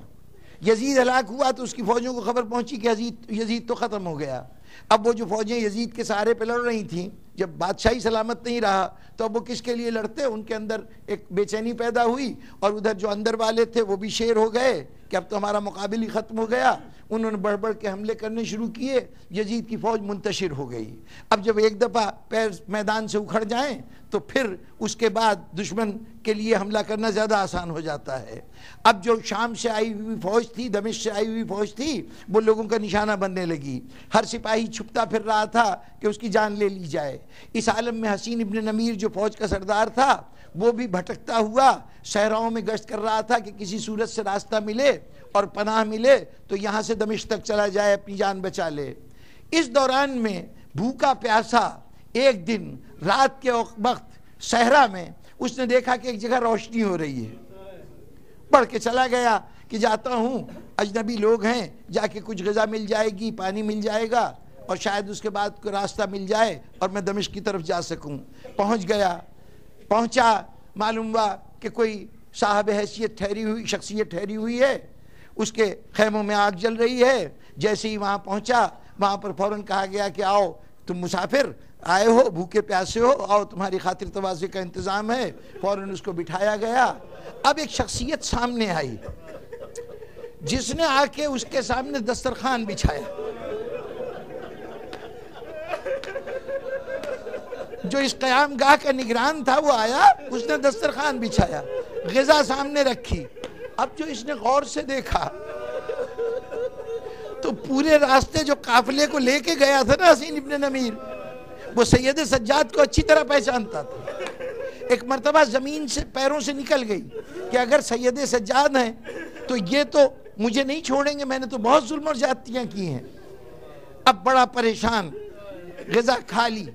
یزید ہلاک ہوا تو اس کی فوجوں کو خبر پہنچی کہ یزید تو ختم ہو گیا۔ اب وہ جو فوجیں یزید کے سہارے پہ لڑ رہی تھیں، جب بادشاہی سلامت نہیں رہا تو اب وہ کس کے لیے لڑتے؟ ان کے اندر ایک بے چینی پیدا ہوئی، اور ادھر جو اندر والے تھے وہ بھی شیر ہو گئے کہ اب تو ہمارا مقابل ہی ختم ہو گیا۔ انہوں نے بڑھ بڑھ کے حملے کرنے شروع کیے، یزید کی فوج منتشر ہو گئی۔ اب جب ایک دفعہ پیر میدان سے اکھڑ جائیں تو پھر اس کے بعد دشمن کے لیے حملہ کرنا زیادہ آسان ہو جاتا ہے۔ اب جو شام سے آئی ہوئی فوج تھی، دمشق سے آئی ہوئی فوج تھی، وہ لوگوں کا نشانہ بننے لگی۔ ہر سپاہی چھپتا پھر رہا تھا کہ اس کی جان لے لی جائے۔ اس عالم میں حسین ابن نمیر جو فوج کا سردار تھا، وہ بھی بھٹکتا ہوا صحراؤں میں گشت کر رہا تھا کہ کسی صورت سے راستہ ملے اور پناہ ملے تو یہاں سے دمشق تک چلا جائے، اپنی جان بچا لے۔ اس دوران میں بھوکا پیاسا ایک دن رات کے وقت صحرا میں اس نے دیکھا کہ ایک جگہ روشنی ہو رہی ہے۔ بڑھ کے چلا گیا کہ جاتا ہوں، اجنبی لوگ ہیں، جا کے کچھ غذا مل جائے گی، پانی مل جائے گا، اور شاید اس کے بعد کوئی راستہ مل جائے اور میں دمشق کی طرف جا سکوں۔ پہنچ گیا، پہنچا، معلوم ہوا کہ کوئی صاحب حیثیت ٹھہری ہوئی شخصیت ٹھہری ہوئی ہے، اس کے خیموں میں آگ جل رہی ہے۔ جیسے ہی وہاں پہنچا، وہاں پر فوراً کہا گیا کہ آؤ، تم مسافر آئے ہو، بھوکے پیاسے ہو، آؤ تمہاری خاطر تواضع کا انتظام ہے۔ فوراً اس کو بٹھایا گیا۔ اب ایک شخصیت سامنے آئی جس نے آ کے اس کے سامنے دسترخوان بچھایا۔ جو اس قیام گاہ کا نگران تھا وہ آیا، اس نے دسترخوان بچھایا، غذا سامنے رکھی۔ اب جو اس نے غور سے دیکھا تو پورے راستے جو قافلے کو لے کے گیا تھا نا حسین ابن نمیر، وہ سید سجاد کو اچھی طرح پہچانتا تھا۔ ایک مرتبہ زمین سے پیروں سے نکل گئی کہ اگر سید سجاد ہیں تو یہ تو مجھے نہیں چھوڑیں گے، میں نے تو بہت ظلم اور زیادتیاں کی ہیں۔ اب بڑا پریشان، غذا کھا لی۔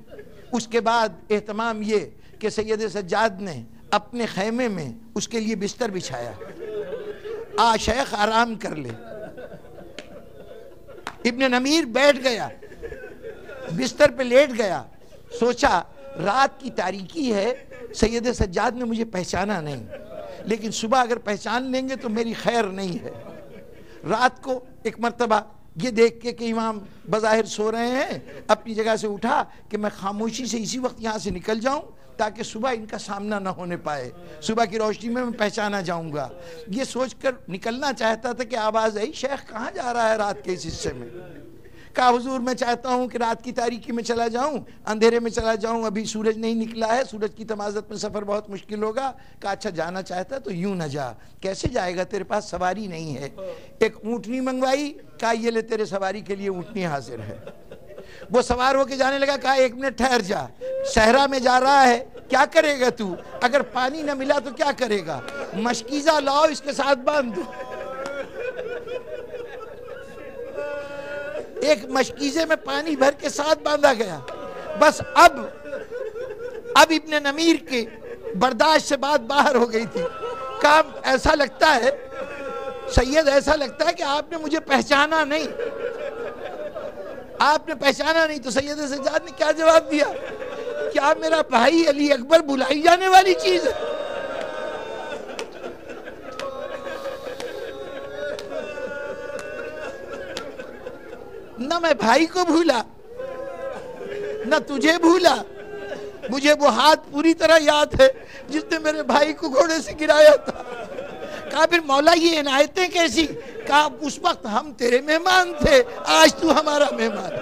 اس کے بعد اہتمام یہ کہ سید سجاد نے اپنے خیمے میں اس کے لیے بستر بچھایا، آ شیخ آرام کر لے۔ ابن نمیر بیٹھ گیا، بستر پہ لیٹ گیا، سوچا رات کی تاریکی ہے، سید سجاد نے مجھے پہچانا نہیں، لیکن صبح اگر پہچان لیں گے تو میری خیر نہیں ہے۔ رات کو ایک مرتبہ یہ دیکھ کے کہ امام بظاہر سو رہے ہیں، اپنی جگہ سے اٹھا کہ میں خاموشی سے اسی وقت یہاں سے نکل جاؤں تاکہ صبح ان کا سامنا نہ ہونے پائے، صبح کی روشنی میں پہچانا جاؤں گا۔ یہ سوچ کر نکلنا چاہتا تھا کہ آواز آئی، شیخ کہاں جا رہا ہے رات کے اس حصے میں؟ کہا حضور میں چاہتا ہوں کہ رات کی تاریکی میں چلا جاؤں، اندھیرے میں چلا جاؤں، ابھی سورج نہیں نکلا ہے، سورج کی تمازت میں سفر بہت مشکل ہوگا۔ کہا اچھا جانا چاہتا ہے تو یوں نہ جا۔ کیسے جائے گا؟ تیرے پاس سواری نہیں ہے۔ ایک اونٹنی منگوائی، کہا یہ لے تیرے سواری کے لیے اونٹنی حاضر ہے۔ وہ سوار ہو کے جانے لگا، کہا ایک منٹ ٹھہر جا، صحرا میں جا رہا ہے، کیا کرے گا تو؟ اگر پانی نہ ملا تو کیا کرے گا؟ مشکیزہ لاؤ، اس کے ساتھ باندھ دو۔ ایک مشکیزے میں پانی بھر کے ساتھ باندھا گیا. بس اب ابن نمیر کے برداشت سے بات باہر ہو گئی تھی. کہا ایسا لگتا ہے سید، ایسا لگتا ہے کہ آپ نے مجھے پہچانا نہیں. آپ نے پہچانا نہیں. تو سید سجاد نے کیا جواب دیا؟ کیا میرا بھائی علی اکبر بلائی جانے والی چیز ہے؟ نہ میں بھائی کو بھولا نہ تجھے بھولا. مجھے وہ ہاتھ پوری طرح یاد ہے جس نے میرے بھائی کو گھوڑے سے گرایا تھا. کہا پھر مولا یہ عنایتیں کیسی؟ کہا اس وقت ہم تیرے مہمان تھے، آج تو ہمارا مہمان.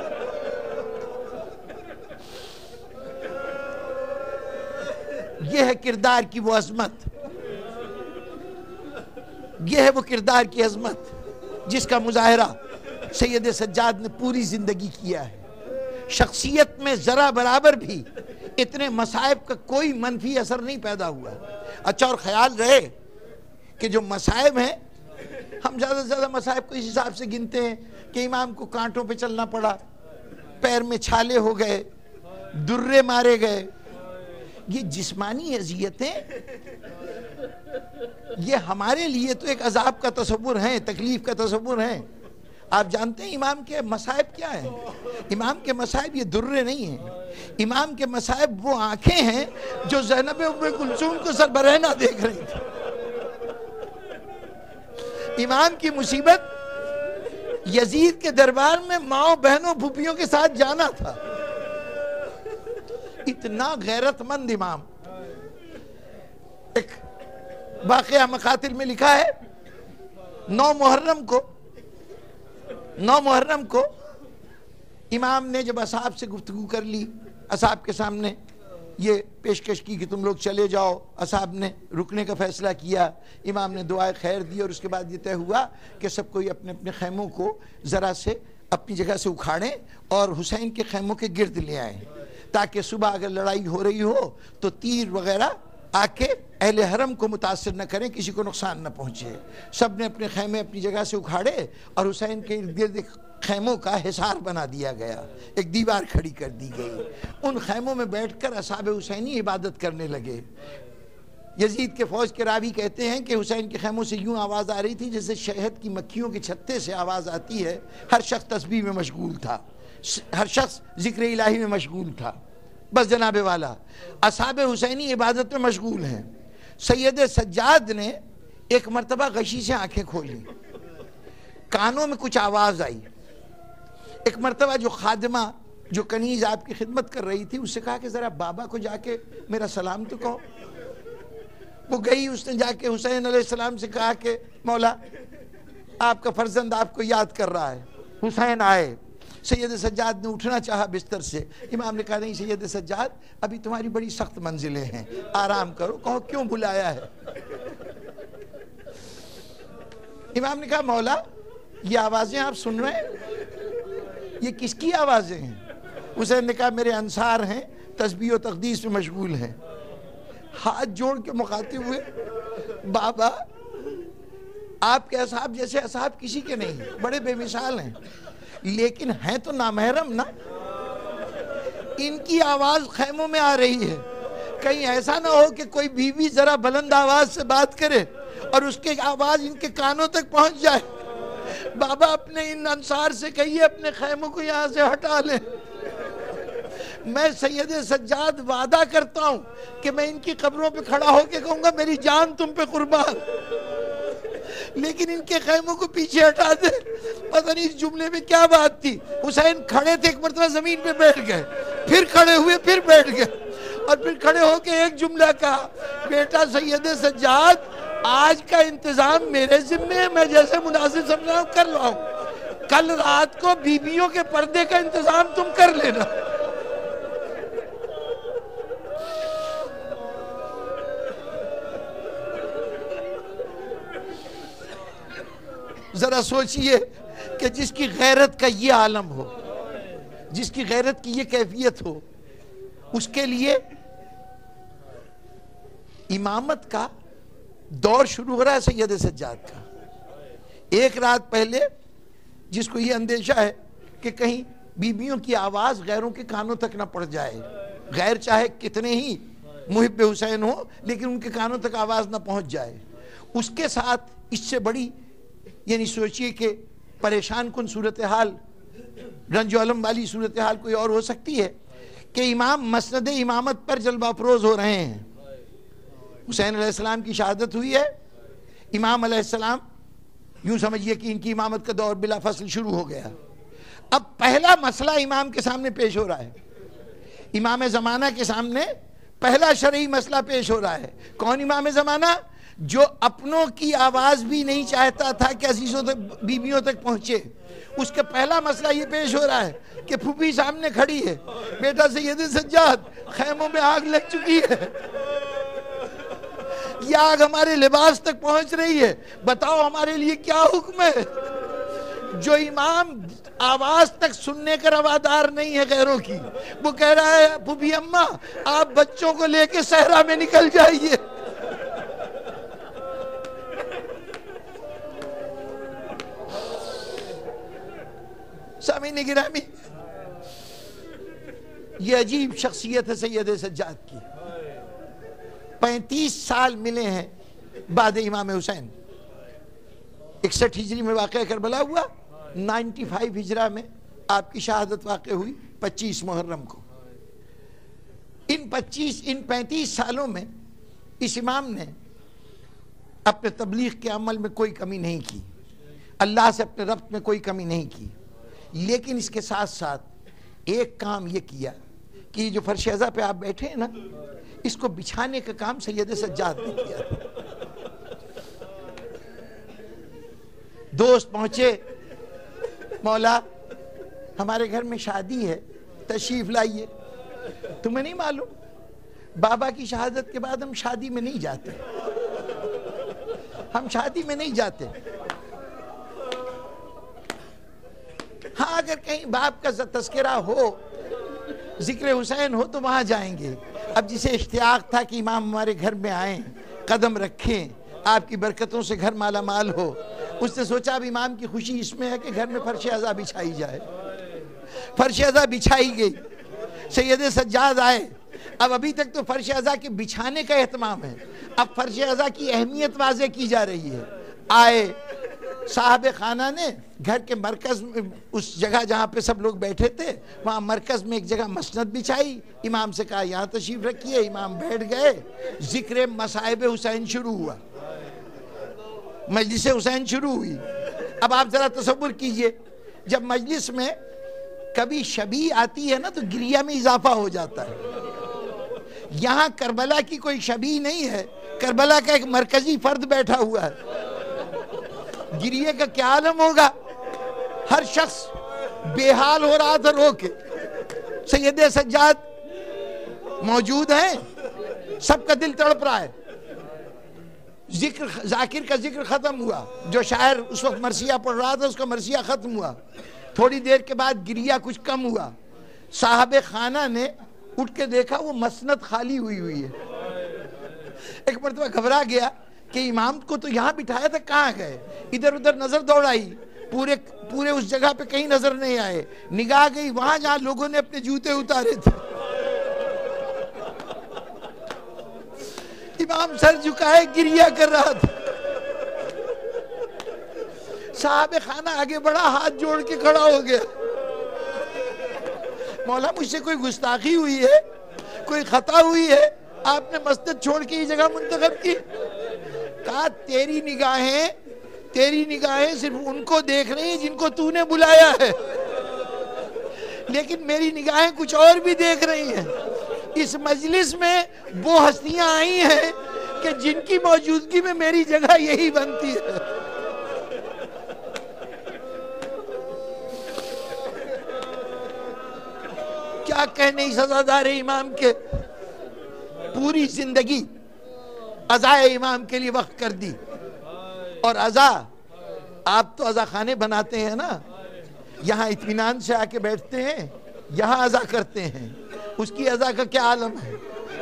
یہ ہے کردار کی وہ عظمت، یہ ہے وہ کردار کی عظمت جس کا مظاہرہ سید سجاد نے پوری زندگی کیا ہے. شخصیت میں ذرا برابر بھی اتنے مصائب کا کوئی منفی اثر نہیں پیدا ہوا. اچھا، اور خیال رہے کہ جو مصائب ہیں، ہم زیادہ سے زیادہ مصائب کو اس حساب سے گنتے ہیں کہ امام کو کانٹوں پہ چلنا پڑا، پیر میں چھالے ہو گئے، درے مارے گئے. یہ جسمانی اذیتیں یہ ہمارے لیے تو ایک عذاب کا تصور ہے، تکلیف کا تصور ہے. آپ جانتے ہیں امام کے مصائب کیا ہیں؟ امام کے مصائب یہ درے نہیں ہیں. امام کے مصائب وہ آنکھیں ہیں جو زینب ام کلثوم کو سربرہنہ دیکھ رہی تھی. امام کی مصیبت یزید کے دربار میں ماؤں بہنوں پھوپھیوں کے ساتھ جانا تھا. اتنا غیرت مند امام. ایک واقعہ مقاتل میں لکھا ہے، 9 محرم کو امام نے جب اصحاب سے گفتگو کر لی، اصحاب کے سامنے یہ پیشکش کی کہ تم لوگ چلے جاؤ. اصحاب نے رکنے کا فیصلہ کیا. امام نے دعائے خیر دی اور اس کے بعد یہ طے ہوا کہ سب کوئی اپنے اپنے خیموں کو ذرا سے اپنی جگہ سے اکھاڑیں اور حسین کے خیموں کے گرد لے آئیں، تاکہ صبح اگر لڑائی ہو رہی ہو تو تیر وغیرہ آ کے اہل حرم کو متاثر نہ کریں، کسی کو نقصان نہ پہنچے. سب نے اپنے خیمے اپنی جگہ سے اکھاڑے اور حسین کے ارد گرد خیموں کا حصار بنا دیا گیا، ایک دیوار کھڑی کر دی گئی. ان خیموں میں بیٹھ کر اصحاب حسینی عبادت کرنے لگے. یزید کے فوج کے راوی کہتے ہیں کہ حسین کے خیموں سے یوں آواز آ رہی تھی جیسے شہد کی مکھیوں کے چھتے سے آواز آتی ہے. ہر شخص تسبیح میں مشغول تھا، ہر شخص ذکر الہی میں مشغول تھا. بس جناب والا اصحاب حسینی عبادت میں مشغول ہیں. سید سجاد نے ایک مرتبہ غشی سے آنکھیں کھولی، کانوں میں کچھ آواز آئی. ایک مرتبہ جو خادمہ جو کنیز آپ کی خدمت کر رہی تھی اس سے کہا کہ ذرا بابا کو جا کے میرا سلام تو کہو. وہ گئی، اس نے جا کے حسین علیہ السلام سے کہا کہ مولا آپ کا فرزند آپ کو یاد کر رہا ہے. حسین آئے. سید سجاد نے اٹھنا چاہا بستر سے. امام نے کہا نہیں سید سجاد، ابھی تمہاری بڑی سخت منزلیں ہیں، آرام کرو. کہو کیوں بلایا ہے؟ امام نے کہا مولا یہ آوازیں آپ سن رہے ہیں، یہ کس کی آوازیں ہیں؟ حسین نے کہا میرے انصار ہیں، تسبیح و تقدیس میں مشغول ہیں. ہاتھ جوڑ کے مخاطب ہوئے، بابا آپ کے اصحاب جیسے اصحاب کسی کے نہیں، بڑے بے مثال ہیں، لیکن ہیں تو نامحرم نا. ان کی آواز خیموں میں آ رہی ہے، کہیں ایسا نہ ہو کہ کوئی بیوی ذرا بلند آواز سے بات کرے اور اس کے آواز ان کے کانوں تک پہنچ جائے. بابا اپنے ان انصار سے کہیے اپنے خیموں کو یہاں سے ہٹا لیں. میں سید سجاد وعدہ کرتا ہوں کہ میں ان کی قبروں پہ کھڑا ہو کے کہوں گا میری جان تم پہ قربان، لیکن ان کے خیموں کو پیچھے ہٹا دے. پتہ نہیں اس جملے میں کیا بات تھی. حسین کھڑے تھے، ایک مرتبہ زمین پہ بیٹھ گئے، پھر کھڑے ہوئے، پھر بیٹھ گئے، اور پھر کھڑے ہو کے ایک جملہ کہا، بیٹا سید سجاد آج کا انتظام میرے ذمہ ہے، میں جیسے مناسب سمجھا ہوں کر رہا ہوں، کل رات کو بیویوں کے پردے کا انتظام تم کر لینا. ذرا سوچئے کہ جس کی غیرت کا یہ عالم ہو، جس کی غیرت کی یہ کیفیت ہو، اس کے لیے امامت کا دور شروع ہو رہا ہے سید سجاد کا. ایک رات پہلے جس کو یہ اندیشہ ہے کہ کہیں بیویوں کی آواز غیروں کے کانوں تک نہ پڑ جائے. غیر چاہے کتنے ہی محب حسین ہو لیکن ان کے کانوں تک آواز نہ پہنچ جائے. اس کے ساتھ اس سے بڑی یعنی سوچئے کہ پریشان کن صورتحال، رنج و علم والی صورتحال کوئی اور ہو سکتی ہے کہ امام مسند امامت پر جلوہ افروز ہو رہے ہیں. حسین علیہ السلام کی شہادت ہوئی ہے، امام علیہ السلام یوں سمجھئے کہ ان کی امامت کا دور بلا فصل شروع ہو گیا. اب پہلا مسئلہ امام کے سامنے پیش ہو رہا ہے، امام زمانہ کے سامنے پہلا شرعی مسئلہ پیش ہو رہا ہے. کون امام زمانہ؟ جو اپنوں کی آواز بھی نہیں چاہتا تھا کہ عزیزوں تک بیویوں تک پہنچے. اس کا پہلا مسئلہ یہ پیش ہو رہا ہے کہ پھوپھی سامنے کھڑی ہے، بیٹا سید سجاد خیموں میں آگ لگ چکی ہے، یہ آگ ہمارے لباس تک پہنچ رہی ہے، بتاؤ ہمارے لیے کیا حکم ہے. جو امام آواز تک سننے کا روادار نہیں ہے غیروں کی، وہ کہہ رہا ہے پھوپھی اماں آپ بچوں کو لے کے صحرا میں نکل جائیے. سامعین گرامی، یہ عجیب شخصیت ہے سید سجاد کی. 35 سال ملے ہیں بعد امام حسین. 61 ہجری میں واقعہ کربلا ہوا، 95 ہجرہ میں آپ کی شہادت واقع ہوئی 25 محرم کو. ان 35 سالوں میں اس امام نے اپنے تبلیغ کے عمل میں کوئی کمی نہیں کی، اللہ سے اپنے ربط میں کوئی کمی نہیں کی. لیکن اس کے ساتھ ساتھ ایک کام یہ کیا کہ یہ جو فرش ازا پہ آپ بیٹھے ہیں نا، اس کو بچھانے کا کام سید سجاد نے کیا. دوست پہنچے، مولا ہمارے گھر میں شادی ہے، تشریف لائیے. تمہیں نہیں معلوم بابا کی شہادت کے بعد ہم شادی میں نہیں جاتے، ہم شادی میں نہیں جاتے. ہاں اگر کہیں باپ کا تذکرہ ہو، ذکر حسین ہو تو وہاں جائیں گے. اب جسے اشتیاق تھا کہ امام ہمارے گھر میں آئیں، قدم رکھیں، آپ کی برکتوں سے گھر مالا مال ہو، اس نے سوچا اب امام کی خوشی اس میں ہے کہ گھر میں فرش ازا بچھائی جائے. فرش ازا بچھائی گئی، سید سجاد آئے. اب ابھی تک تو فرش ازا کے بچھانے کا اہتمام ہے، اب فرش ازا کی اہمیت واضح کی جا رہی ہے. آئے صاحب خانہ نے گھر کے مرکز میں، اس جگہ جہاں پہ سب لوگ بیٹھے تھے وہاں مرکز میں ایک جگہ مسند بچھائی. امام سے کہا یہاں تشریف رکھیے. امام بیٹھ گئے، ذکر مصائب حسین شروع ہوا، مجلس حسین شروع ہوئی. اب آپ ذرا تصور کیجئے، جب مجلس میں کبھی شبیہ آتی ہے نا تو گریہ میں اضافہ ہو جاتا ہے. یہاں کربلا کی کوئی شبیہ نہیں ہے، کربلا کا ایک مرکزی فرد بیٹھا ہوا ہے. گریہ کا کیا عالم ہوگا؟ ہر شخص بے حال ہو رہا تھا رو کے. سید سجاد موجود ہیں، سب کا دل تڑپ رہا ہے. ذاکر کا ذکر ختم ہوا، جو شاعر اس وقت مرثیہ پڑھ رہا تھا اس کا مرثیہ ختم ہوا. تھوڑی دیر کے بعد گریہ کچھ کم ہوا. صاحب خانہ نے اٹھ کے دیکھا وہ مسند خالی ہوئی ہے. ایک مرتبہ گھبرا گیا کہ امام کو تو یہاں بٹھایا تھا، کہاں گئے؟ ادھر ادھر نظر دوڑائی، پورے اس جگہ پہ کہیں نظر نہیں آئے. نگاہ گئی وہاں جہاں لوگوں نے اپنے جوتے اتارے تھے. امام سر جھکائے گریہ کر رہا تھا. صاحب خانہ آگے بڑا، ہاتھ جوڑ کے کھڑا ہو گیا. مولا مجھ سے کوئی گستاخی ہوئی ہے، کوئی خطا ہوئی ہے؟ آپ نے مسجد چھوڑ کے یہ جگہ منتخب کی. کہا تیری نگاہیں صرف ان کو دیکھ رہی ہیں جن کو تو نے بلایا ہے، لیکن میری نگاہیں کچھ اور بھی دیکھ رہی ہیں. اس مجلس میں وہ ہستیاں آئی ہیں کہ جن کی موجودگی میں میری جگہ یہی بنتی ہے. کیا کہنے اس عزادار امام کے، پوری زندگی عزائے امام کے لیے وقت کر دی. اور عزا، آپ تو عزا خانے بناتے ہیں نا، یہاں اطمینان سے آ کے بیٹھتے ہیں، یہاں عزا کرتے ہیں. اس کی عزا کا کیا عالم ہے؟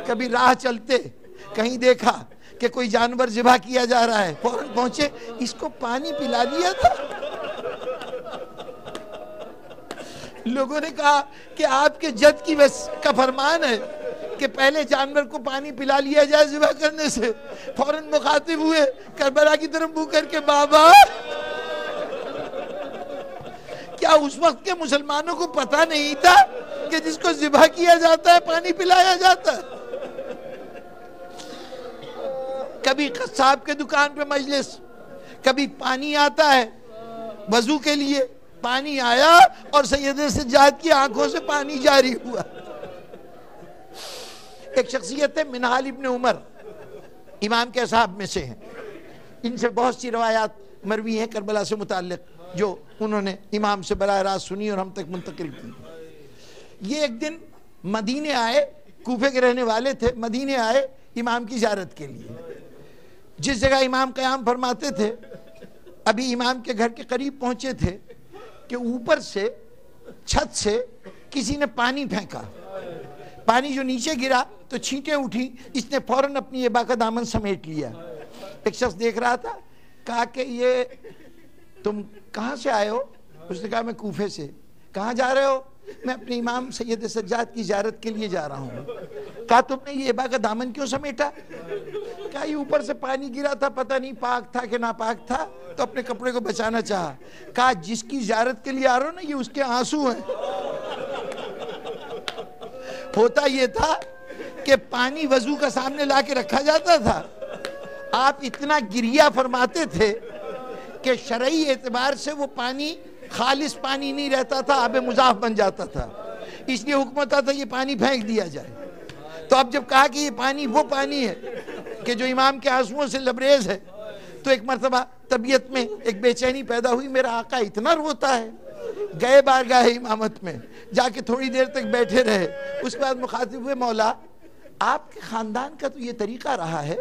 کبھی راہ چلتے کہیں دیکھا کہ کوئی جانور ذبح کیا جا رہا ہے، فوراً پہنچے، اس کو پانی پلا دیا تھا. لوگوں نے کہا کہ آپ کے جد کی کا فرمان ہے کہ پہلے جانور کو پانی پلا لیا جائے ذبح کرنے سے. فوراً مخاطب ہوئے کربلا کی طرف منہ کر کے بابا کیا اس وقت کے مسلمانوں کو پتہ نہیں تھا کہ جس کو ذبح کیا جاتا ہے پانی پلایا جاتا ہے؟ کبھی قصاب کے دکان پہ مجلس، کبھی پانی آتا ہے وضو کے لیے، پانی آیا اور سید سجاد کی آنکھوں سے پانی جاری ہوا. ایک شخصیت ہے منہال ابن عمر، امام کے اصحاب میں سے ہیں. ان سے بہت سی روایات مروی ہیں کربلا سے متعلق جو انہوں نے امام سے براہ راست سنی اور ہم تک منتقل کی. یہ ایک دن مدینے آئے، کوفے کے رہنے والے تھے، مدینے آئے امام کی زیارت کے لیے. جس جگہ امام قیام فرماتے تھے ابھی امام کے گھر کے قریب پہنچے تھے کہ اوپر سے چھت سے کسی نے پانی پھینکا. پانی جو نیچے گرا تو چھینٹیں اٹھی، اس نے فوراً اپنی ابا کا دامن سمیٹ لیا. ایک شخص دیکھ رہا تھا، کہا کہ یہ تم کہاں سے آئے ہو؟ اس نے کہا میں کوفے سے. کہاں جا رہے ہو؟ میں اپنے امام سید سجاد کی زیارت کے لیے جا رہا ہوں. کہا تم نے یہ ابا کا دامن کیوں سمیٹا؟ کہا یہ اوپر سے پانی گرا تھا، پتہ نہیں پاک تھا کہ ناپاک تھا، تو اپنے کپڑے کو بچانا چاہا. کہا جس کی زیارت کے لیے آ رہا ہو نا یہ اس کے آنسو ہیں. ہوتا یہ تھا کہ پانی وضو کا سامنے لا کے رکھا جاتا تھا، آپ اتنا گریہ فرماتے تھے کہ شرعی اعتبار سے وہ پانی خالص پانی نہیں رہتا تھا، آب مضاف بن جاتا تھا. اس لیے حکم ہوتا تھا یہ پانی پھینک دیا جائے. تو اب جب کہا کہ یہ پانی وہ پانی ہے کہ جو امام کے آنسوؤں سے لبریز ہے، تو ایک مرتبہ طبیعت میں ایک بے چینی پیدا ہوئی. میرا آقا اتنا روتا ہے. گئے بارگاہ امامت میں، جا کے تھوڑی دیر تک بیٹھے رہے. اس کے بعد مخاطب ہوئے، مولا آپ کے خاندان کا تو یہ طریقہ رہا ہے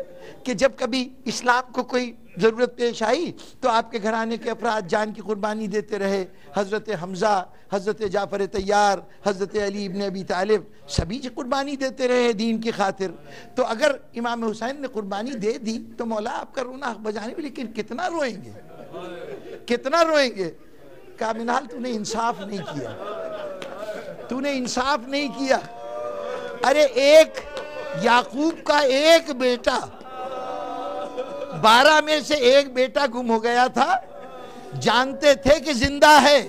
کہ جب کبھی اسلام کو کوئی ضرورت پیش آئی تو آپ کے گھرانے کے افراد جان کی قربانی دیتے رہے. حضرت حمزہ، حضرت جعفر طیار، حضرت علی ابن ابی طالب، سبھی قربانی دیتے رہے دین کی خاطر. تو اگر امام حسین نے قربانی دے دی تو مولا آپ کا رونا حق بجانے بھی، لیکن کتنا روئیں گے، کتنا روئیں گے. کہا منہال تو نے انصاف نہیں کیا، تو نے انصاف نہیں کیا. ارے ایک یعقوب کا ایک بیٹا، 12 میں سے ایک بیٹا گم ہو گیا تھا، جانتے تھے کہ زندہ ہے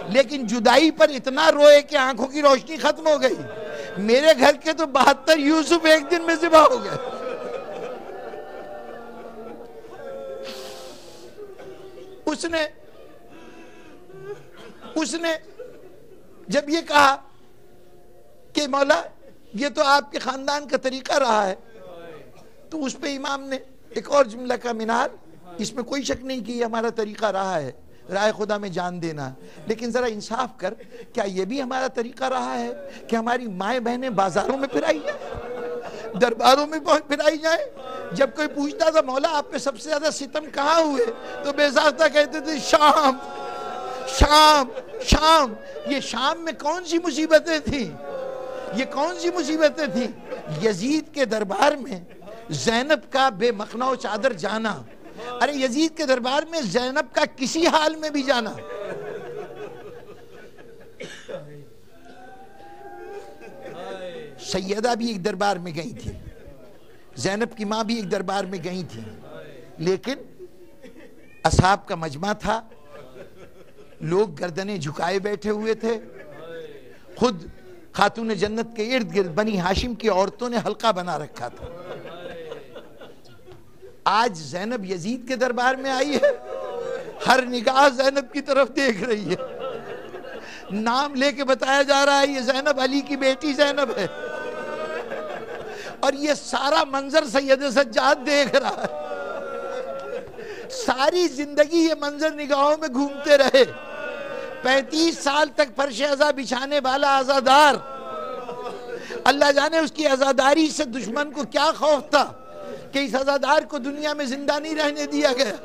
لیکن جدائی پر اتنا روئے کہ آنکھوں کی روشنی ختم ہو گئی. میرے گھر کے تو 72 یوسف ایک دن میں ذبح ہو گئے. اس نے جب یہ کہا کہ مولا یہ تو آپ کے خاندان کا طریقہ رہا ہے، تو اس پہ امام نے ایک اور جملہ کا منہال، اس میں کوئی شک نہیں کہ یہ ہمارا طریقہ رہا ہے رائے خدا میں جان دینا، لیکن ذرا انصاف کر، کیا یہ بھی ہمارا طریقہ رہا ہے کہ ہماری مائیں بہنیں بازاروں میں پھرائی جائیں، درباروں میں پھرائی جائیں؟ جب کوئی پوچھتا تھا مولا آپ پہ سب سے زیادہ ستم کہاں ہوئے تو بے ساختہ کہتے تھے شام شام شام. یہ شام میں کون سی مصیبتیں تھیں، یہ کون سی مصیبتیں تھیں؟ یزید کے دربار میں زینب کا بے مخنہ و چادر جانا. ارے یزید کے دربار میں زینب کا کسی حال میں بھی جانا. سیدہ بھی ایک دربار میں گئی تھی، زینب کی ماں بھی ایک دربار میں گئی تھی، لیکن اصحاب کا مجمع تھا، لوگ گردنیں جھکائے بیٹھے ہوئے تھے. خود خاتون جنت کے ارد گرد بنی ہاشم کی عورتوں نے حلقہ بنا رکھا تھا. آج زینب یزید کے دربار میں آئی ہے، ہر نگاہ زینب کی طرف دیکھ رہی ہے، نام لے کے بتایا جا رہا ہے یہ زینب علی کی بیٹی زینب ہے، اور یہ سارا منظر سید سجاد دیکھ رہا ہے. ساری زندگی یہ منظر نگاہوں میں گھومتے رہے. 35 سال تک فرش عزا بچھانے والا عزادار، اللہ جانے اس کی عزاداری سے دشمن کو کیا خوف تھا کہ اس عزادار کو دنیا میں زندہ نہیں رہنے دیا گیا.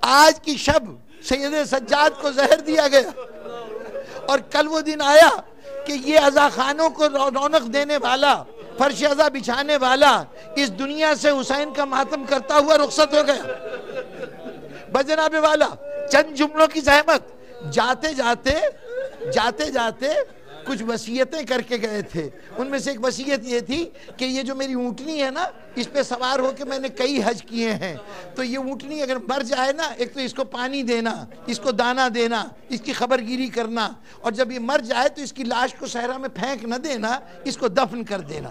آج کی شب سید سجاد کو زہر دیا گیا، اور کل وہ دن آیا کہ یہ عزا خانوں کو رونق دینے والا، فرش عزا بچھانے والا اس دنیا سے حسین کا ماتم کرتا ہوا رخصت ہو گیا. بجناب والا چند جملوں کی زحمت، جاتے جاتے جاتے جاتے کچھ وصیتیں کر کے گئے تھے. ان میں سے ایک وصیت یہ تھی کہ یہ جو میری اونٹنی ہے نا اس پہ سوار ہو کے میں نے کئی حج کیے ہیں, تو یہ اونٹنی اگر مر جائے نا, ایک تو اس کو پانی دینا, اس کو دانہ دینا, اس کی خبر گیری کرنا, اور جب یہ مر جائے تو اس کی لاش کو صحرا میں پھینک نہ دینا, اس کو دفن کر دینا,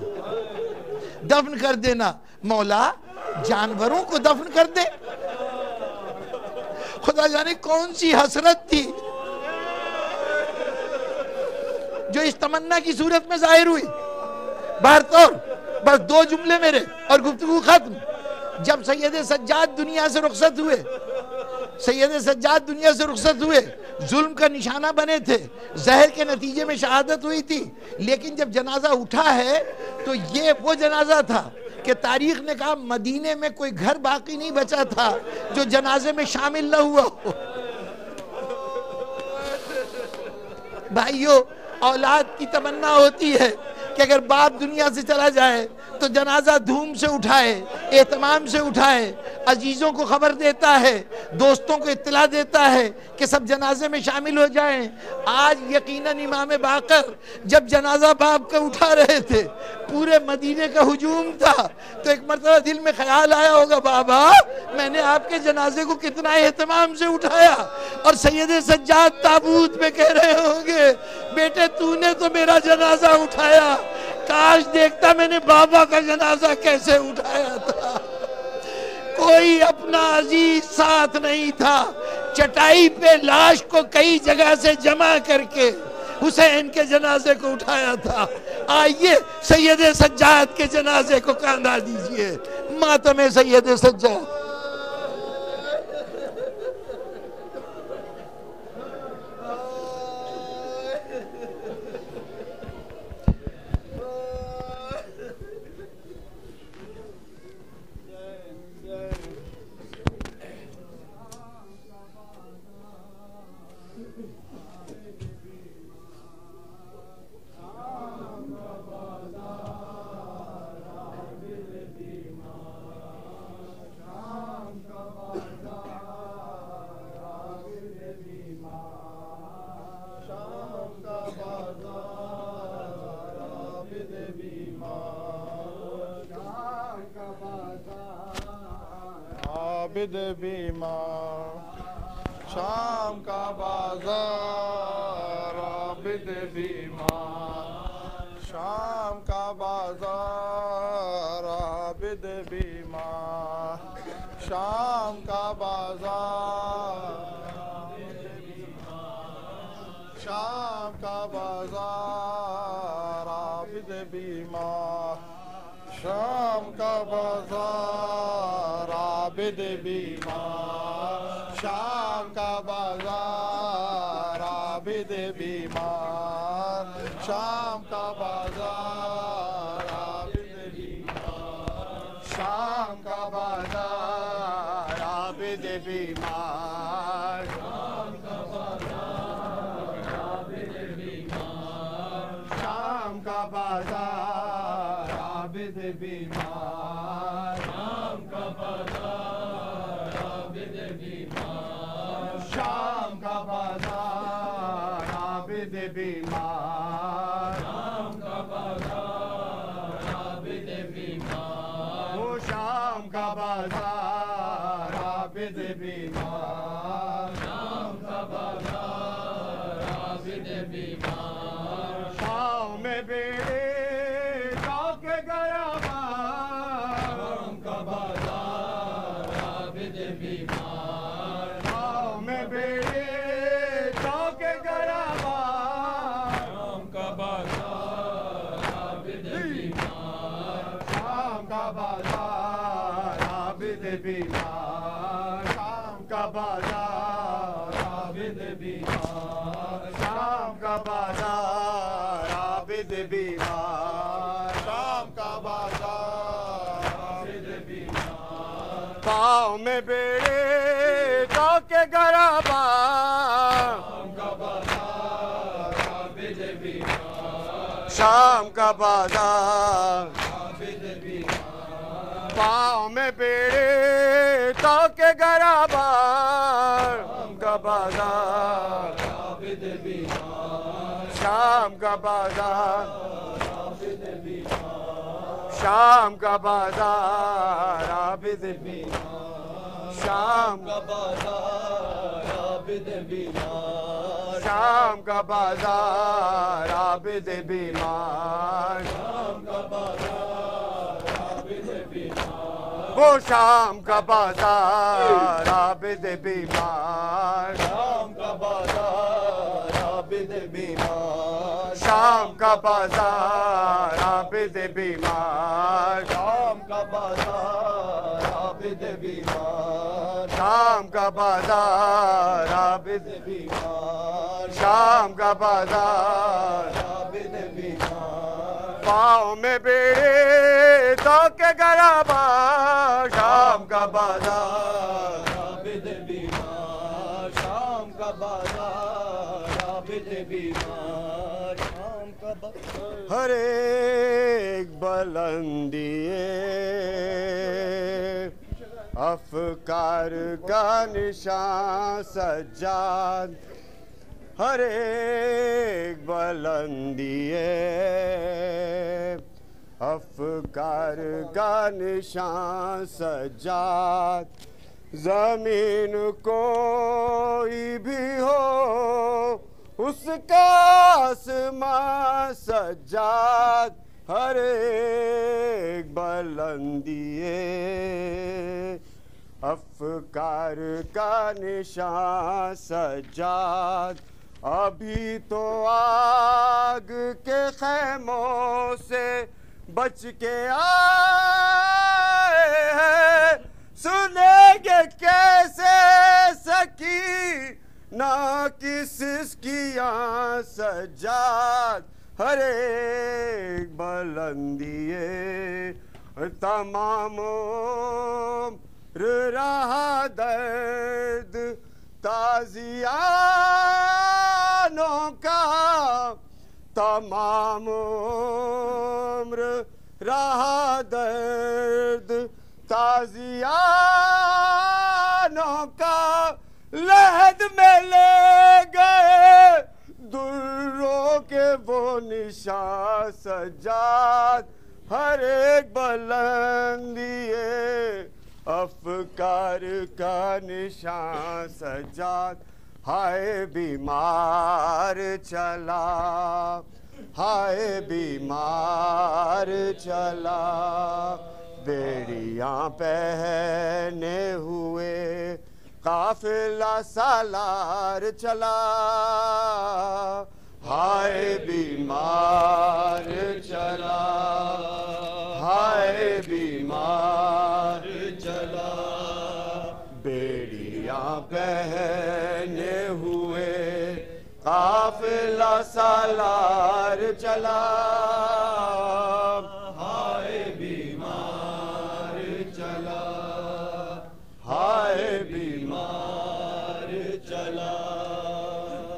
دفن کر دینا. مولا جانوروں کو دفن کر دے, خدا جانے کون سی حسرت تھی جو اس تمنا کی صورت میں ظاہر ہوئی. بہر طور بس 2 جملے میرے اور گفتگو ختم. جب سید سجاد دنیا سے رخصت ہوئے, سید سجاد دنیا سے رخصت ہوئے, ظلم کا نشانہ بنے تھے, زہر کے نتیجے میں شہادت ہوئی تھی, لیکن جب جنازہ اٹھا ہے تو یہ وہ جنازہ تھا کہ تاریخ نے کہا مدینے میں کوئی گھر باقی نہیں بچا تھا جو جنازے میں شامل نہ ہوا ہو. بھائیو, اولاد کی تمنا ہوتی ہے کہ اگر باپ دنیا سے چلا جائے تو جنازہ دھوم سے اٹھائے, اہتمام سے اٹھائے, عزیزوں کو خبر دیتا ہے, دوستوں کو اطلاع دیتا ہے کہ سب جنازے میں شامل ہو جائیں. آج یقیناً امام باقر جب جنازہ باپ کا اٹھا رہے تھے, پورے مدینے کا ہجوم تھا, تو ایک مرتبہ دل میں خیال آیا ہوگا, بابا میں نے آپ کے جنازے کو کتنا اہتمام سے اٹھایا. اور سید سجاد تابوت میں کہہ رہے ہوں گے, بیٹے تو نے تو میرا جنازہ اٹھایا, کاش دیکھتا میں نے بابا کا جنازہ کیسے اٹھایا تھا. کوئی اپنا عزیز ساتھ نہیں تھا, چٹائی پہ لاش کو کئی جگہ سے جمع کر کے حسین کے جنازے کو اٹھایا تھا. آئیے سید سجاد کے جنازے کو کاندھا دیجئے, ماتم سید سجاد. عابد بیمار شام کا بازار, عابد بیمار شام کا بازار, عابد بیمار شام کا بازار, شام کا بازار, عابد بیمار شام کا بازار, عابد بیمار شام کا بازار, عابد بیمار شام کا بازار, عابد بیمار شام کا بازار, عابد بیمار شام کا بازار, عابد بیمار شام کا بازار, عابد بیمار شام کا بازار, عابد بیمار شام کا بازار, عابد بیمار شام کا بازار, عابد بیمار وہ شام کا بازار, عابد بیمار شام کا بازار, عابد بیمار شام میں بیڑے چوک گیا شام کا بازار, عابد بیمار شام میں بیڑے چوک گیا شام کا بازار, عابد بیمار شام کا بازار, عابد بیمار شام کا بازار, عابد بیمار شام کا بازار, عابد بیمار شام کا بازار, عابد بیمار پاؤں میں بیڑے چوک گرابا شام کا بازار, عابد بیمار شام کا بازار, عابد بیمار پاؤں میں بیڑے چوک گرابا شام کا بازار, عابد عابد بیمار شام کا بازار شام کا بازار عابد بیمار شام کا بازار عابد بیمار شام کا بازار عابد بیمار شام کا بازار عابد بیمار وہ شام کا بازار عابد بیمار شام کا بازار عابد بیمار شام کا بازار عابد بیمار شام کا بازار عابد بیمار شام کا بازار عابد بیمار شام کا بازار عابد بیمار پاؤں میں بیڑے تو کے گرابا شام کا بازار عابد بیمار شام کا بازار عابد بیمار شام کا بازار ہر ایک بلندی افکار کا نشان سجاد ہر ایک بلندی افکار کا نشان سجاد زمین کوئی بھی ہو اس کا آسمان سجاد ہر ایک بلندی افکار کا نشان سجاد ابھی تو آگ کے خیموں سے بچ کے آئے ہیں سنیں گے کیسے سکینہ کس کیاں سجاد ہر ایک بلندی تمام عمر رہا درد تازیانوں کا تمام عمر رہا درد تازیانوں کا لحد میں لے گئے دروں کے وہ نشان سجاد ہر ایک بلندی افکار کا نشان سجاد ہائے بیمار چلا ہائے بیمار چلا بیڑیاں پہنے ہوئے قافلہ سالار چلا ہائے بیمار چلا ہائے بیمار چلا بیڑیاں پہنے ہوئے قافلہ سالار چلا ہائے بیمار چلا ہائے بیمار چلا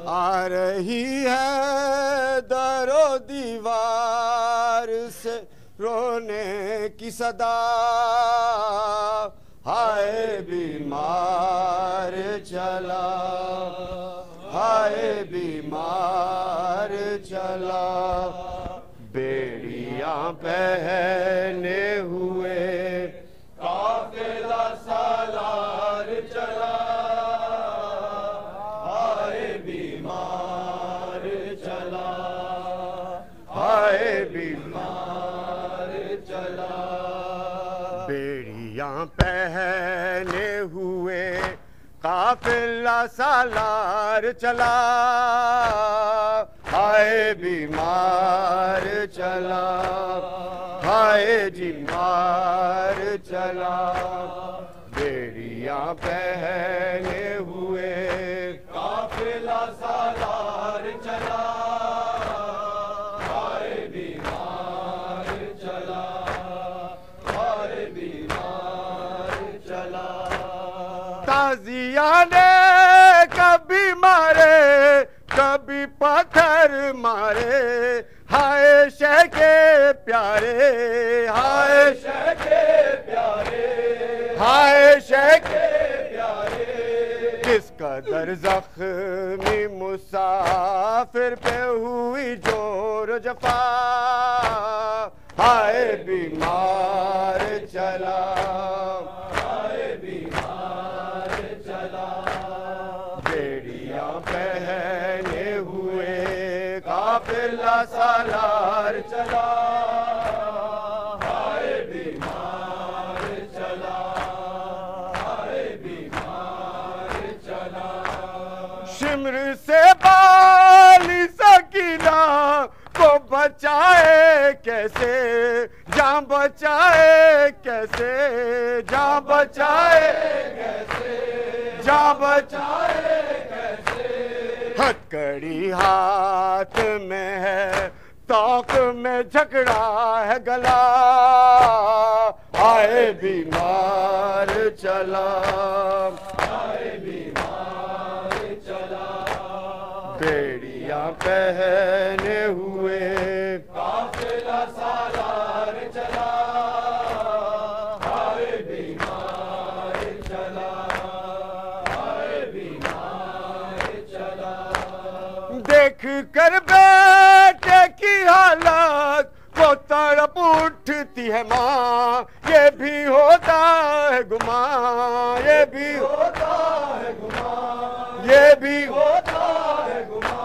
آ رہی ہے در و دیوار سے رونے کی صدا ہائے بیمار چلا ہائے بیمار چلا بیڑیاں پہنے ہوئے قافلہ سالار چلا ہائے بیمار چلا ہائے بیمار چلا بیڑیاں پہنے ہوئے قافلہ سالار چلا ہائے بیمار چلا ہائے بیمار چلا بیڑیاں پہنے ہوئے قافلہ سالار چلا ہائے بیمار چلا ہائے بیمار چلا تازیہ نے کبھی مارے کبھی پتھر مارے ہائے شہ کے پیارے ہائے شہ کے پیارے ہائے شہ کے پیارے کس قدر زخمی مسافر پہ ہوئی جور و جفا ہائے بیمار چلا ہائے بیمار چلا بیڑیاں پہنے ہوئے قافلہ سالار چلا ہائے بیمار چلا ہائے بیمار چلا شمر سے بالی سکینہ کو بچائے کیسے جان بچائے کیسے جان بچائے کیسے جان بچائے کیسے ہتکڑی ہاتھ میں ہے توق میں جھگڑا ہے گلا آئے بیمار چلا ہائے بیمار چلا بیڑیاں پہنے ہوئے قافلہ سالار چلا ہائے بیمار چلا ہائے بیمار چلا دیکھ کر بیٹے کی حالت کو تڑپ اٹھتی ہے ماں یہ بھی ہوتا ہے گمان یہ بھی ہوتا ہے گمان یہ بھی ہوتا ہے گمان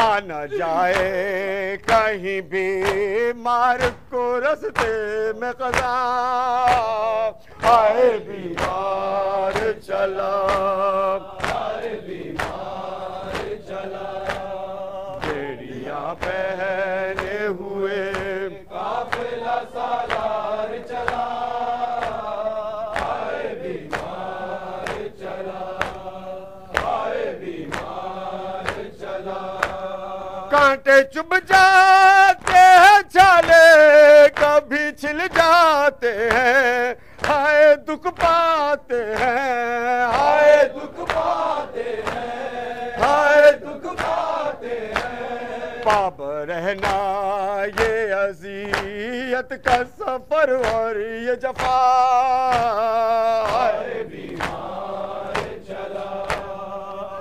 آنا جائے کہیں بھی مار کو رستے میں قضا آئے بیمار چلا ہائے بیمار چلا بیڑیاں پہنے ہوئے قافلہ سالار چلا ہائے بیمار چلا ہائے بیمار چلا کانٹے چبھ جاتے ہیں چھالے کبھی چھل جاتے ہیں ہائے دکھ پاتے ہیں ہائے دکھ پاتے ہیں ہائے دکھ پاتے ہیں پاب رہنا یہ اذیت کا سفر اور یہ جفا ہائے بیمار چلا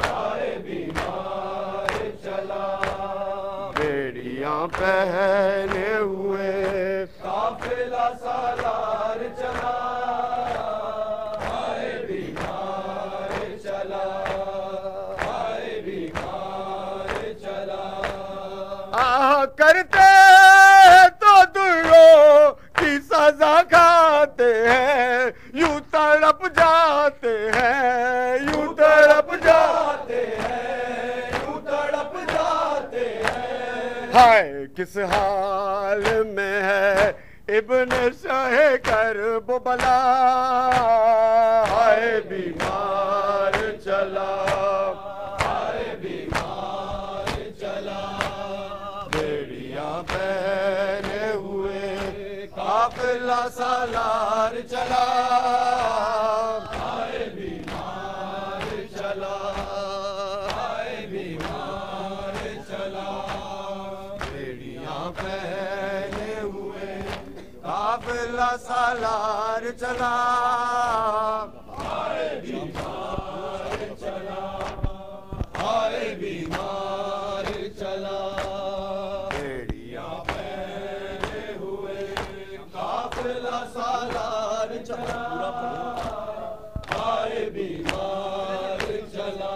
ہائے بیمار چلا بیڑیاں پہنے ہوئے قافلہ سالار چلا ہائے بیمار چلا ہائے بیمار چلا آہ کرتے تو دروں کی سزا کھاتے ہیں یوں تڑپ جاتے ہیں یوں تڑپ جاتے ہیں یوں تڑپ جاتے ہیں ہائے کس حال میں ہے ابن شاہ کرب بلا ہائے بیمار چلا ہائے بیمار چلا بیڑیاں پہنے ہوئے قافلہ سالار چلا ہائے بیمار چلا ہائے بیمار چلا بیڑیاں پہنے ہوئے قافلہ سالار چلا ہائے بیمار چلا ہائے بیمار چلا بیڑیاں پہنے ہوئے قافلہ سالار چلا ہائے بیمار چلا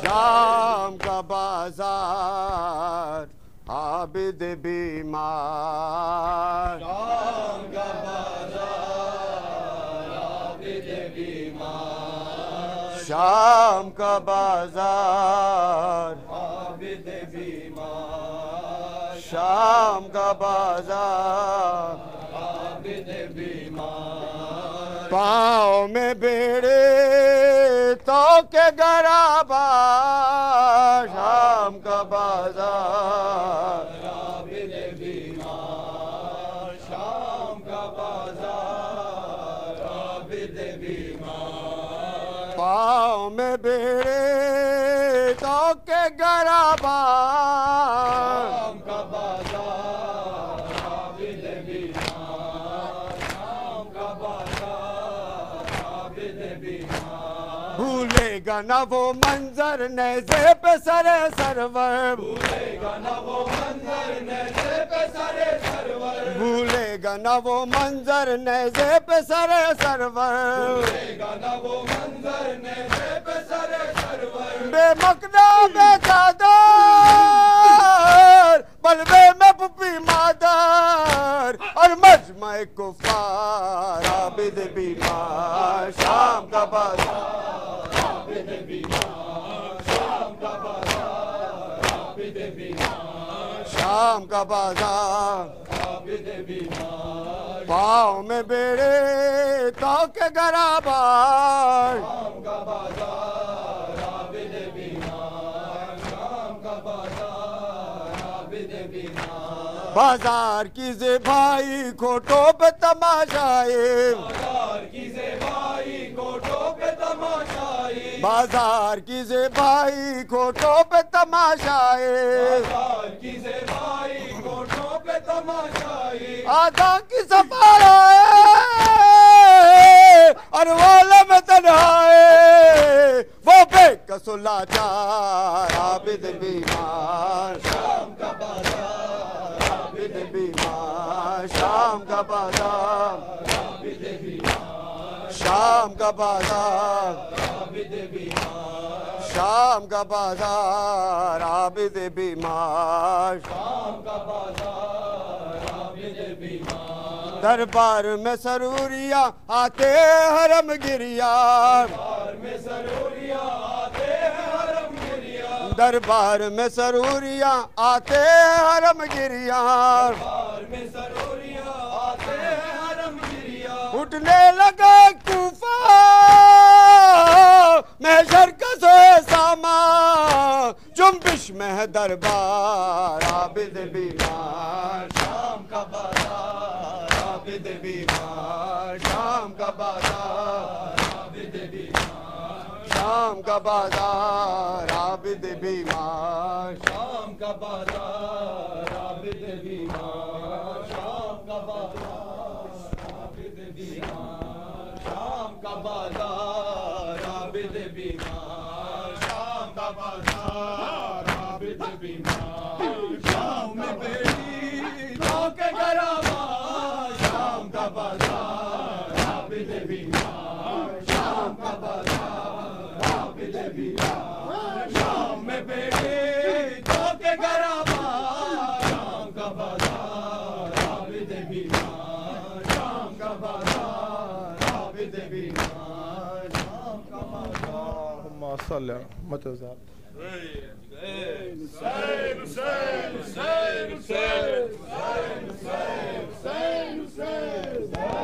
شام کا بازار عابد بیمار شام کا بازار عابد بیمار شام کا بازار عابد بیمار شام کا بازار عابد بیمار پاؤں میں بیڑے تو کے گرابا شام کا بازار عابد بیمار شام کا بازار عابد بیمار پاؤں میں بیڑے تو کے گرابا شام کا بازار عابد بیمار شام کا بازار عابد بیمار بھولے گا نہ وہ منظر نیزے پہ سرے سرور بھولے گا نہ وہ منظر نیزے پہ سرے سرور بھولے گا نہ وہ منظر نیزے پہ سرے سرور بھولے گا نہ وہ منظر نیزے پہ سرے سرور بے مقدہ بے چادر بلوے میں پپی مادر اور مجمع کفار عابد بیمار شام کا بازار عابد بیمار شام کا بازار عابد بیمار شام کا بازار عابد بیمار پاؤں میں بیڑے تو کے گرابار شام کا بازار عابد بیمار شام کا بازار عابد بیمار بازار کی زیبائی کھوٹوں پہ تماشائے بازار کی زیبائی کوٹوں پہ تماشائی بازار کی زیبائی کھوٹوں پہ تماشائے بازار کی زیبائی کوٹوں پہ تماشائی آدھا کی سفارہ اور والے میں تنہائے وہ بے کسو لاچار عابد بیمار شام کا بازار عابد بیمار شام کا بازار عابد بیمار شام کا بازار عابد بیمار شام کا بازار عابد بیمار شام کا بازار عابد بیمار دربار میں سروریاں آتے حرم گریا دربار میں سروریاں آتے ہیں حرم گریا دربار میں سروریاں آتے حرم گریا دربار میں سروریاں آتے ہیں حرم گریا اٹھنے لگا کوفہ محشر کا سوئے ساما جنبش میں ہے دربار عابد بیمار شام کا بازار عابد بیمار شام کا بازار عابد بیمار شام کا بازار عابد بیمار شام کا بازار عابد بیمار شام کا بازار عابد بیمار شام کا بازار عابد بیمار شام کا بازار عابد بیمار شام میں بیٹی تو کے گراما شام کا بازار عابد بیمار شام کا بازار عابد بیمار شام میں بیٹی تو کے گراما شام کا بازار عابد بیمار شام کا بازار عابد بیمار شام کا بازار اللهم صل على محمد وعلى حسین حسین حسین حسین حسین حسین حسین